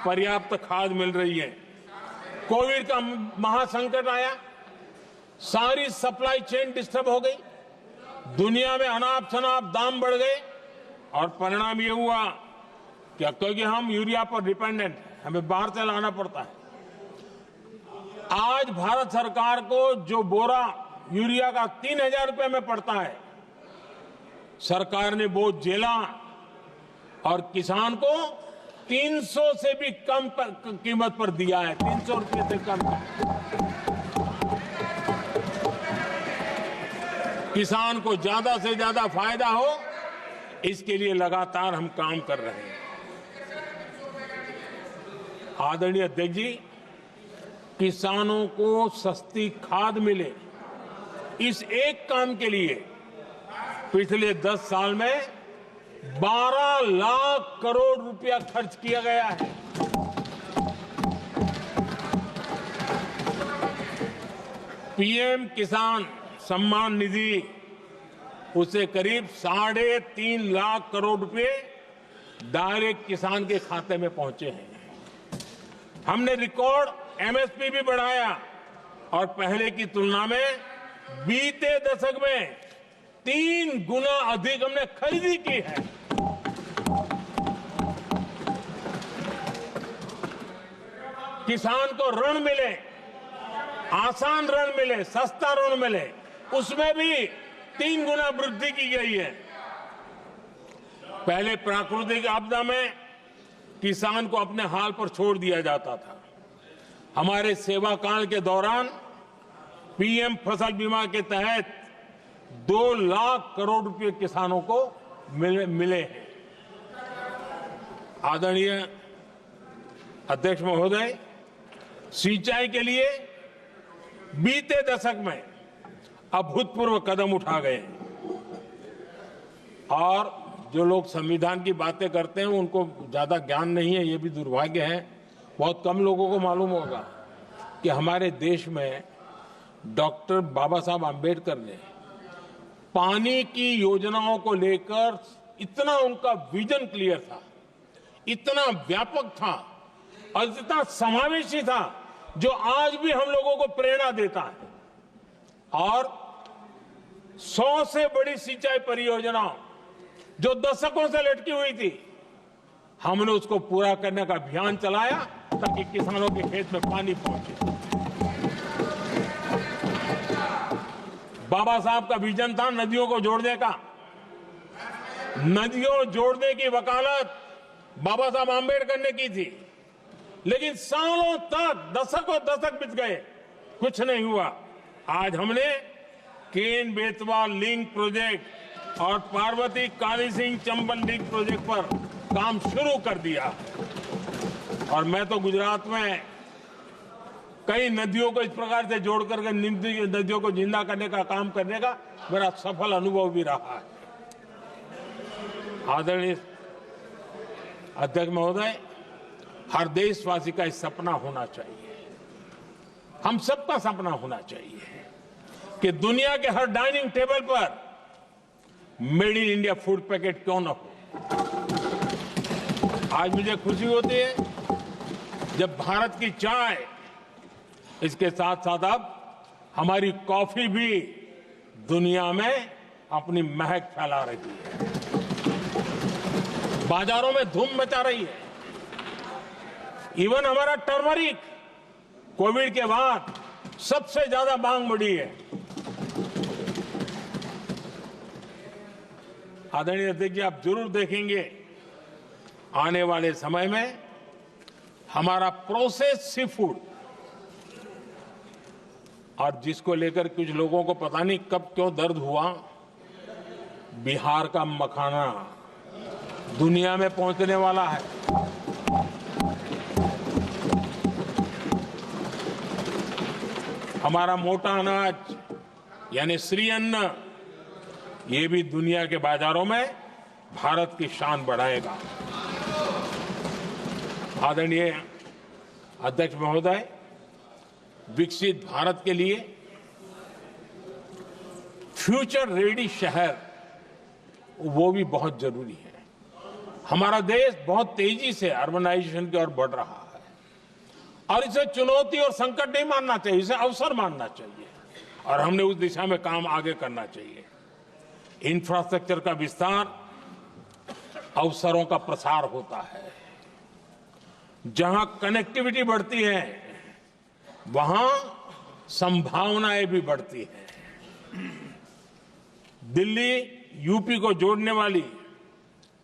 पर्याप्त खाद मिल रही है। कोविड का महासंकट आया, सारी सप्लाई चेन डिस्टर्ब हो गई, दुनिया में अनाप शनाप दाम बढ़ गए और परिणाम ये हुआ कि क्योंकि हम यूरिया पर डिपेंडेंट, हमें बाहर से लाना पड़ता है। आज भारत सरकार को जो बोरा यूरिया का 3000 रुपए में पड़ता है, सरकार ने वो झेला और किसान को 300 से भी कम कीमत पर दिया है, 300 रुपए से कम। किसान को ज्यादा से ज्यादा फायदा हो, इसके लिए लगातार हम काम कर रहे हैं। आदरणीय अध्यक्ष जी, किसानों को सस्ती खाद मिले, इस एक काम के लिए पिछले 10 साल में 12 लाख करोड़ रुपया खर्च किया गया है। पीएम किसान सम्मान निधि उससे करीब 3.5 लाख करोड़ रुपए डायरेक्ट किसान के खाते में पहुंचे हैं। हमने रिकॉर्ड एमएसपी भी बढ़ाया और पहले की तुलना में बीते दशक में 3 गुना अधिक हमने खरीदी की है। किसान को ऋण मिले, आसान ऋण मिले, सस्ता ऋण मिले, उसमें भी 3 गुना वृद्धि की गई है। पहले प्राकृतिक आपदा में किसान को अपने हाल पर छोड़ दिया जाता था। हमारे सेवा काल के दौरान पीएम फसल बीमा के तहत 2 लाख करोड़ रुपए किसानों को मिले हैं। आदरणीय अध्यक्ष महोदय, सिंचाई के लिए बीते दशक में अभूतपूर्व कदम उठा गए और जो लोग संविधान की बातें करते हैं उनको ज्यादा ज्ञान नहीं है, ये भी दुर्भाग्य है। बहुत कम लोगों को मालूम होगा कि हमारे देश में डॉक्टर बाबा साहब आम्बेडकर ने पानी की योजनाओं को लेकर इतना उनका विजन क्लियर था, इतना व्यापक था और इतना समावेशी था, जो आज भी हम लोगों को प्रेरणा देता है। और 100 से बड़ी सिंचाई परियोजना जो दशकों से लटकी हुई थी, हमने उसको पूरा करने का अभियान चलाया ताकि किसानों के खेत में पानी पहुंचे। बाबा साहब का विजन था नदियों को जोड़ने का। नदियों जोड़ने की वकालत बाबा साहब आम्बेडकर ने की थी, लेकिन सालों तक, दशकों दशक बीत गए, कुछ नहीं हुआ। आज हमने केन बेतवा लिंक प्रोजेक्ट और पार्वती काली सिंह चंबल लिंक प्रोजेक्ट पर काम शुरू कर दिया और मैं तो गुजरात में कई नदियों को इस प्रकार से जोड़ करके नदियों को जिंदा करने का काम करने का मेरा सफल अनुभव भी रहा है। आदरणीय अध्यक्ष महोदय, हर देशवासी का इस सपना होना चाहिए, हम सबका सपना होना चाहिए कि दुनिया के हर डाइनिंग टेबल पर made in India food packet क्यों न हो। आज मुझे खुशी होती है जब भारत की चाय, इसके साथ साथ अब हमारी कॉफी भी दुनिया में अपनी महक फैला रही है, बाजारों में धूम मचा रही है। इवन हमारा टर्मरिक कोविड के बाद सबसे ज्यादा मांग बढ़ी है। आदरणीय अध्यक्ष जी, आप जरूर देखेंगे आने वाले समय में हमारा प्रोसेस सी फूड, और जिसको लेकर कुछ लोगों को पता नहीं कब क्यों दर्द हुआ, बिहार का मखाना दुनिया में पहुंचने वाला है। हमारा मोटा अनाज यानी श्री अन्न, ये भी दुनिया के बाजारों में भारत की शान बढ़ाएगा। आदरणीय अध्यक्ष महोदय, विकसित भारत के लिए फ्यूचर रेडी शहर वो भी बहुत जरूरी है। हमारा देश बहुत तेजी से अर्बनाइजेशन की ओर बढ़ रहा है और इसे चुनौती और संकट नहीं मानना चाहिए, इसे अवसर मानना चाहिए और हमने उस दिशा में काम आगे करना चाहिए। इंफ्रास्ट्रक्चर का विस्तार अवसरों का प्रसार होता है। जहां कनेक्टिविटी बढ़ती है वहां संभावनाएं भी बढ़ती हैं। दिल्ली यूपी को जोड़ने वाली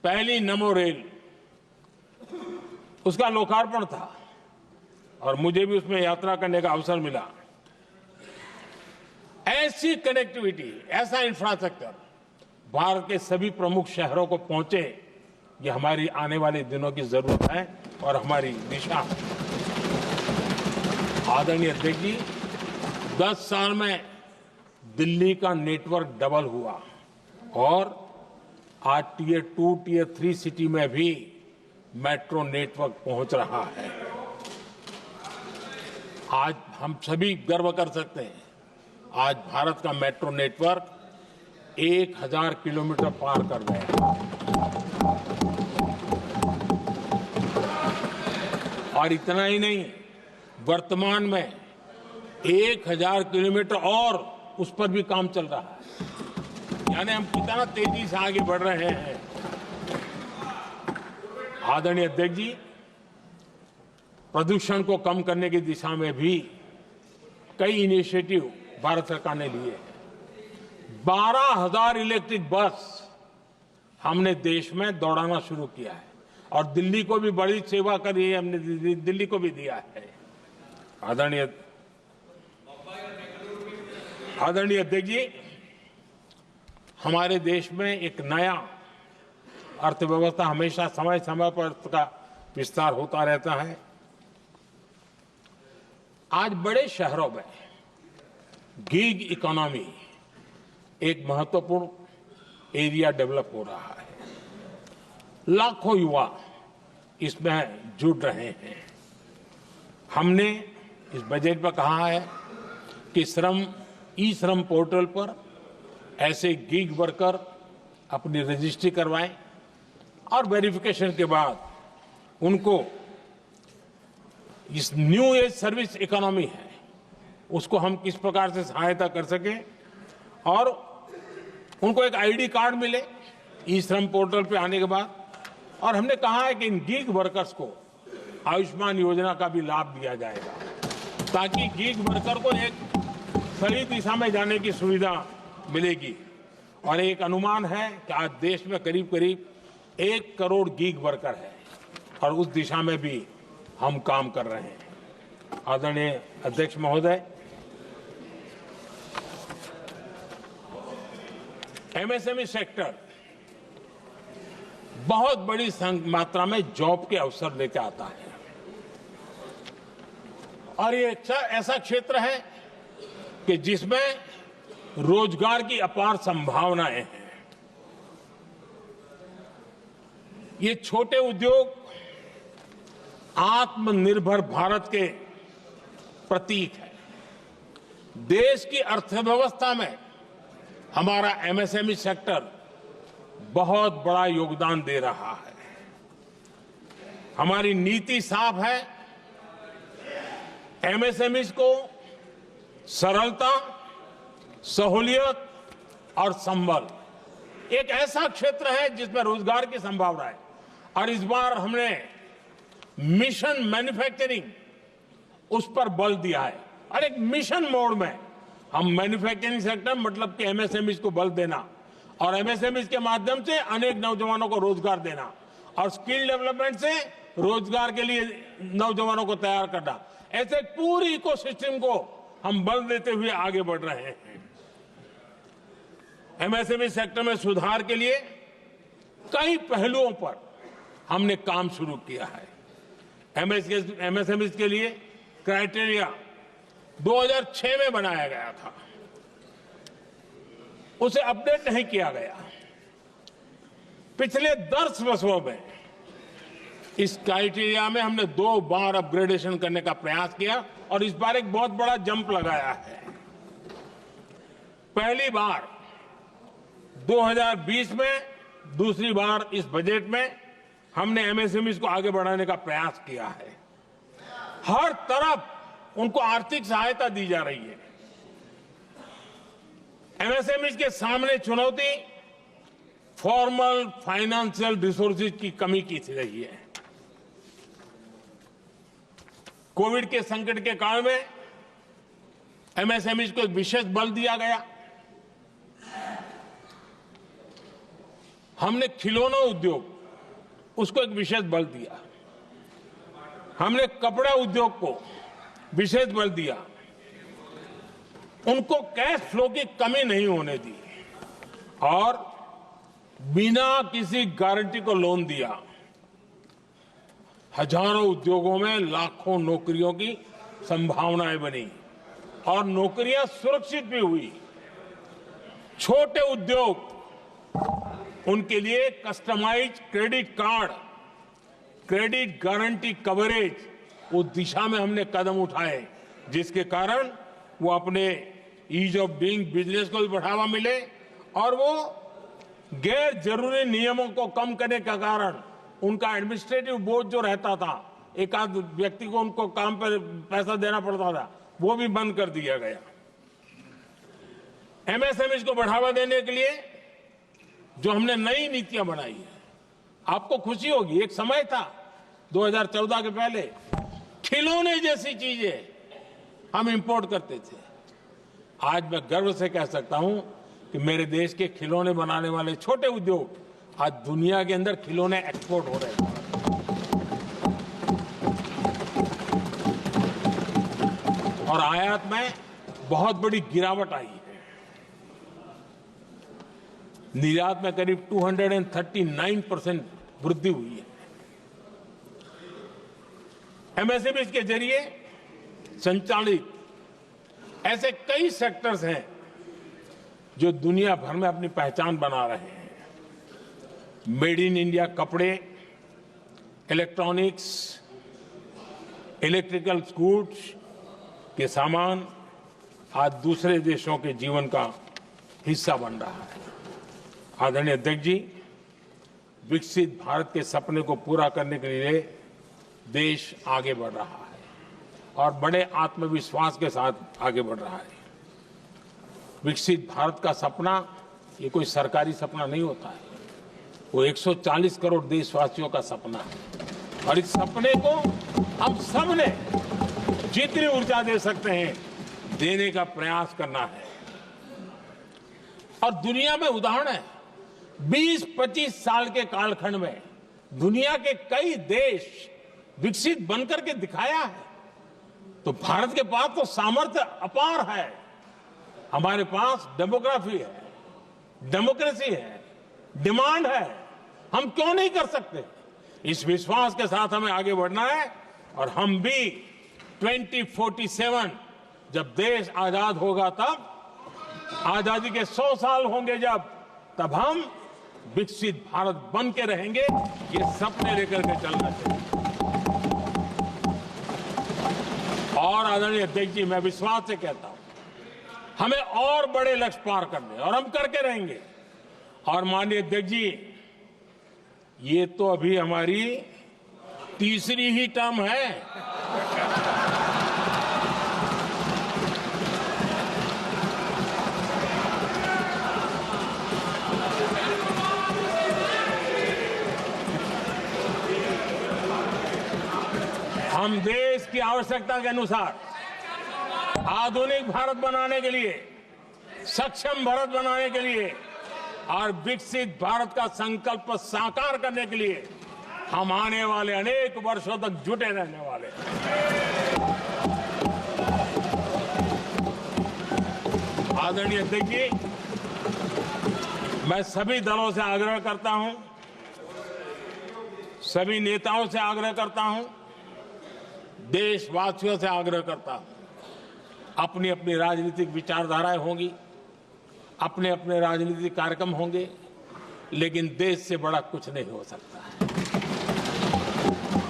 पहली नमो रेल, उसका लोकार्पण था और मुझे भी उसमें यात्रा करने का अवसर मिला। ऐसी कनेक्टिविटी, ऐसा इंफ्रास्ट्रक्चर भारत के सभी प्रमुख शहरों को पहुंचे, ये हमारी आने वाले दिनों की जरूरत है और हमारी दिशा है। आदरणीय अध्यक्ष जी, 10 साल में दिल्ली का नेटवर्क डबल हुआ और आज टियर 2, टियर 3 सिटी में भी मेट्रो नेटवर्क पहुंच रहा है। आज हम सभी गर्व कर सकते हैं, आज भारत का मेट्रो नेटवर्क 1000 किलोमीटर पार कर गए और इतना ही नहीं, वर्तमान में 1000 किलोमीटर और उस पर भी काम चल रहा है। यानी हम कितना तेजी से आगे बढ़ रहे हैं। आदरणीय अध्यक्ष जी, प्रदूषण को कम करने की दिशा में भी कई इनिशिएटिव भारत सरकार ने लिए हैं। 12,000 इलेक्ट्रिक बस हमने देश में दौड़ाना शुरू किया है और दिल्ली को भी बड़ी सेवा करी है, हमने दिल्ली को भी दिया है। आदरणीय अध्यक्ष जी, हमारे देश में एक नया अर्थव्यवस्था हमेशा समय समय पर इसका विस्तार होता रहता है। आज बड़े शहरों में गिग इकोनॉमी एक महत्वपूर्ण एरिया डेवलप हो रहा है। लाखों युवा इसमें जुड़ रहे हैं। हमने इस बजट में कहा है कि ई श्रम पोर्टल पर ऐसे गिग वर्कर अपनी रजिस्ट्री करवाएं और वेरिफिकेशन के बाद उनको इस न्यू एज सर्विस इकोनॉमी है उसको हम किस प्रकार से सहायता कर सकें और उनको एक आईडी कार्ड मिले ई श्रम पोर्टल पे आने के बाद। और हमने कहा है कि इन गिग वर्कर्स को आयुष्मान योजना का भी लाभ दिया जाएगा ताकि गिग वर्कर को एक सही दिशा में जाने की सुविधा मिलेगी। और एक अनुमान है कि आज देश में करीब करीब 1 करोड़ गिग वर्कर है और उस दिशा में भी हम काम कर रहे हैं। आदरणीय अध्यक्ष महोदय, एमएसएमई सेक्टर बहुत बड़ी मात्रा में जॉब के अवसर लेकर आता है और ये ऐसा क्षेत्र है कि जिसमें रोजगार की अपार संभावनाएं हैं। ये छोटे उद्योग आत्मनिर्भर भारत के प्रतीक है। देश की अर्थव्यवस्था में हमारा एमएसएमई सेक्टर बहुत बड़ा योगदान दे रहा है। हमारी नीति साफ है, एमएसएमई को सरलता, सहूलियत और संबल, एक ऐसा क्षेत्र है जिसमें रोजगार की संभावना है। और इस बार हमने मिशन मैन्युफैक्चरिंग उस पर बल दिया है और एक मिशन मोड में हम मैन्युफैक्चरिंग सेक्टर मतलब कि एमएसएमई को बल देना और एमएसएमई के माध्यम से अनेक नौजवानों को रोजगार देना और स्किल डेवलपमेंट से रोजगार के लिए नौजवानों को तैयार करना, ऐसे पूरी इकोसिस्टम को हम बल देते हुए आगे बढ़ रहे हैं। एमएसएमई सेक्टर में सुधार के लिए कई पहलुओं पर हमने काम शुरू किया है। एमएसएमई के लिए क्राइटेरिया 2006 में बनाया गया था, उसे अपडेट नहीं किया गया। पिछले 10 वर्षों में इस क्राइटेरिया में हमने 2 बार अपग्रेडेशन करने का प्रयास किया और इस बार एक बहुत बड़ा जंप लगाया है। पहली बार 2020 में, दूसरी बार इस बजट में हमने एमएसएमई को आगे बढ़ाने का प्रयास किया है। हर तरफ उनको आर्थिक सहायता दी जा रही है। एमएसएमई के सामने चुनौती फॉर्मल फाइनेंशियल रिसोर्सेज की कमी की रही है। कोविड के संकट के काल में एमएसएमई को एक विशेष बल दिया गया। हमने खिलौना उद्योग उसको एक विशेष बल दिया। हमने कपड़ा उद्योग को विशेष बल दिया। उनको कैश फ्लो की कमी नहीं होने दी और बिना किसी गारंटी को लोन दिया। हजारों उद्योगों में लाखों नौकरियों की संभावनाएं बनी और नौकरियां सुरक्षित भी हुई। छोटे उद्योग, उनके लिए customise credit card, credit guarantee coverage, उस दिशा में हमने कदम उठाए जिसके कारण वो अपने ईज ऑफ डूइंग बिजनेस को भी बढ़ावा मिले और वो गैर जरूरी नियमों को कम करने का कारण उनका एडमिनिस्ट्रेटिव बोझ जो रहता था, एक आध व्यक्ति को उनको काम पर पैसा देना पड़ता था, वो भी बंद कर दिया गया। एमएसएमई को बढ़ावा देने के लिए जो हमने नई नीतियां बनाई है, आपको खुशी होगी, एक समय था 2014 के पहले खिलौने जैसी चीजें हम इंपोर्ट करते थे। आज मैं गर्व से कह सकता हूं कि मेरे देश के खिलौने बनाने वाले छोटे उद्योग आज दुनिया के अंदर खिलौने एक्सपोर्ट हो रहे हैं। और आयात में बहुत बड़ी गिरावट आई है। निर्यात में करीब 239% वृद्धि हुई है। एमएसएमई के जरिए संचालित ऐसे कई सेक्टर्स हैं जो दुनिया भर में अपनी पहचान बना रहे हैं। मेड इन इंडिया कपड़े, इलेक्ट्रॉनिक्स, इलेक्ट्रिकल गुड्स के सामान आज दूसरे देशों के जीवन का हिस्सा बन रहा है। आदरणीय अध्यक्ष जी, विकसित भारत के सपने को पूरा करने के लिए देश आगे बढ़ रहा है और बड़े आत्मविश्वास के साथ आगे बढ़ रहा है। विकसित भारत का सपना ये कोई सरकारी सपना नहीं होता है, वो 140 करोड़ देशवासियों का सपना है। और इस सपने को हम सब ने जितनी ऊर्जा दे सकते हैं देने का प्रयास करना है। और दुनिया में उदाहरण है, 20-25 साल के कालखंड में दुनिया के कई देश विकसित बनकर के दिखाया है। तो भारत के पास तो सामर्थ्य अपार है। हमारे पास डेमोग्राफी है, डेमोक्रेसी है, डिमांड है, हम क्यों नहीं कर सकते? इस विश्वास के साथ हमें आगे बढ़ना है और हम भी 2047 जब देश आजाद होगा, तब आजादी के 100 साल होंगे तब हम विकसित भारत बन के रहेंगे। ये सपने लेकर के चलना चाहिए। और आदरणीय अध्यक्ष जी, मैं विश्वास से कहता हूं हमें और बड़े लक्ष्य पार करने, और हम करके रहेंगे। और माननीय अध्यक्ष जी, ये तो अभी हमारी तीसरी ही टर्म है। हम देश की आवश्यकता के अनुसार आधुनिक भारत बनाने के लिए, सक्षम भारत बनाने के लिए और विकसित भारत का संकल्प साकार करने के लिए हम आने वाले अनेक वर्षों तक जुटे रहने वाले हैं। आदरणीय अध्यक्ष जी, मैं सभी दलों से आग्रह करता हूं, सभी नेताओं से आग्रह करता हूं, देशवासियों से आग्रह करता हूं, अपनी अपनी राजनीतिक विचारधाराएं होंगी, अपने अपने राजनीतिक कार्यक्रम होंगे, लेकिन देश से बड़ा कुछ नहीं हो सकता है।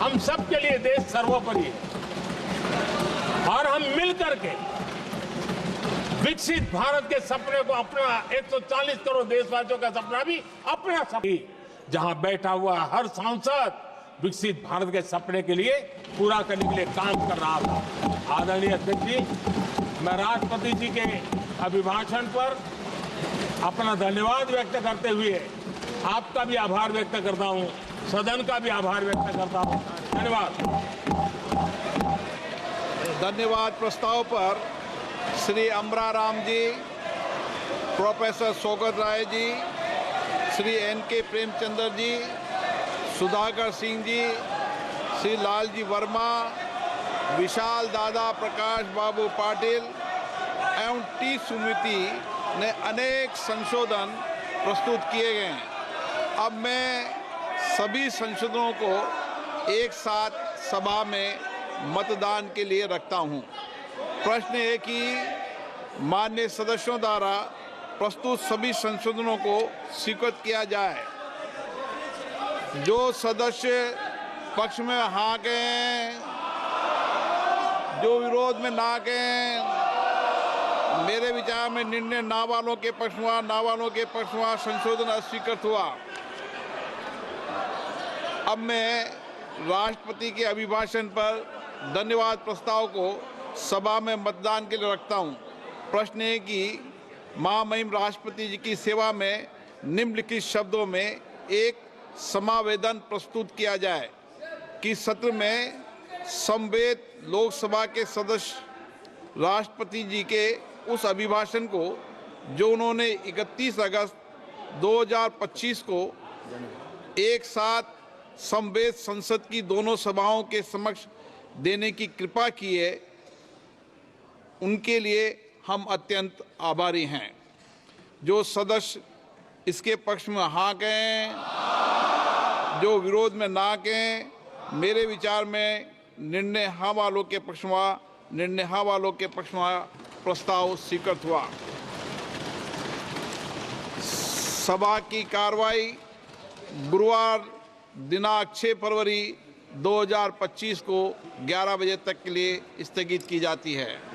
हम सबके लिए देश सर्वोपरि है और हम मिलकर के विकसित भारत के सपने को अपना, 140 करोड़ देशवासियों का सपना भी अपना सपना, जहां बैठा हुआ हर सांसद विकसित भारत के सपने के लिए पूरा करने के लिए काम कर रहा था। आदरणीय अध्यक्ष जी, मैं राष्ट्रपति जी के अभिभाषण पर अपना धन्यवाद व्यक्त करते हुए आपका भी आभार व्यक्त करता हूं, सदन का भी आभार व्यक्त करता हूं। धन्यवाद। धन्यवाद। प्रस्ताव पर श्री अमरा राम जी, प्रोफेसर सौगत राय जी, श्री NK प्रेमचंद्र जी, सुधाकर सिंह जी, श्री लालजी वर्मा, विशाल दादा, प्रकाश बाबू पाटिल एवं टी सुमिति ने अनेक संशोधन प्रस्तुत किए गए हैं। अब मैं सभी संशोधनों को एक साथ सभा में मतदान के लिए रखता हूं। प्रश्न है कि माननीय सदस्यों द्वारा प्रस्तुत सभी संशोधनों को स्वीकृत किया जाए। जो सदस्य पक्ष में हाँ कहें, जो विरोध में ना कहें, मेरे विचार में निर्णय ना वालों के पक्ष में संशोधन अस्वीकृत हुआ। अब मैं राष्ट्रपति के अभिभाषण पर धन्यवाद प्रस्ताव को सभा में मतदान के लिए रखता हूं। प्रश्न है कि महामहिम राष्ट्रपति जी की सेवा में निम्नलिखित शब्दों में एक समावेदन प्रस्तुत किया जाए कि सत्र में समवेत लोकसभा के सदस्य राष्ट्रपति जी के उस अभिभाषण को जो उन्होंने 31 अगस्त 2025 को एक साथ समवेत संसद की दोनों सभाओं के समक्ष देने की कृपा की है, उनके लिए हम अत्यंत आभारी हैं। जो सदस्य इसके पक्ष में हाँ कहें, जो विरोध में ना कहें, मेरे विचार में निर्णय हाँ वालों के पक्ष में प्रस्ताव स्वीकृत हुआ। सभा की कार्रवाई गुरुवार दिनांक 6 फरवरी 2025 को 11 बजे तक के लिए स्थगित की जाती है।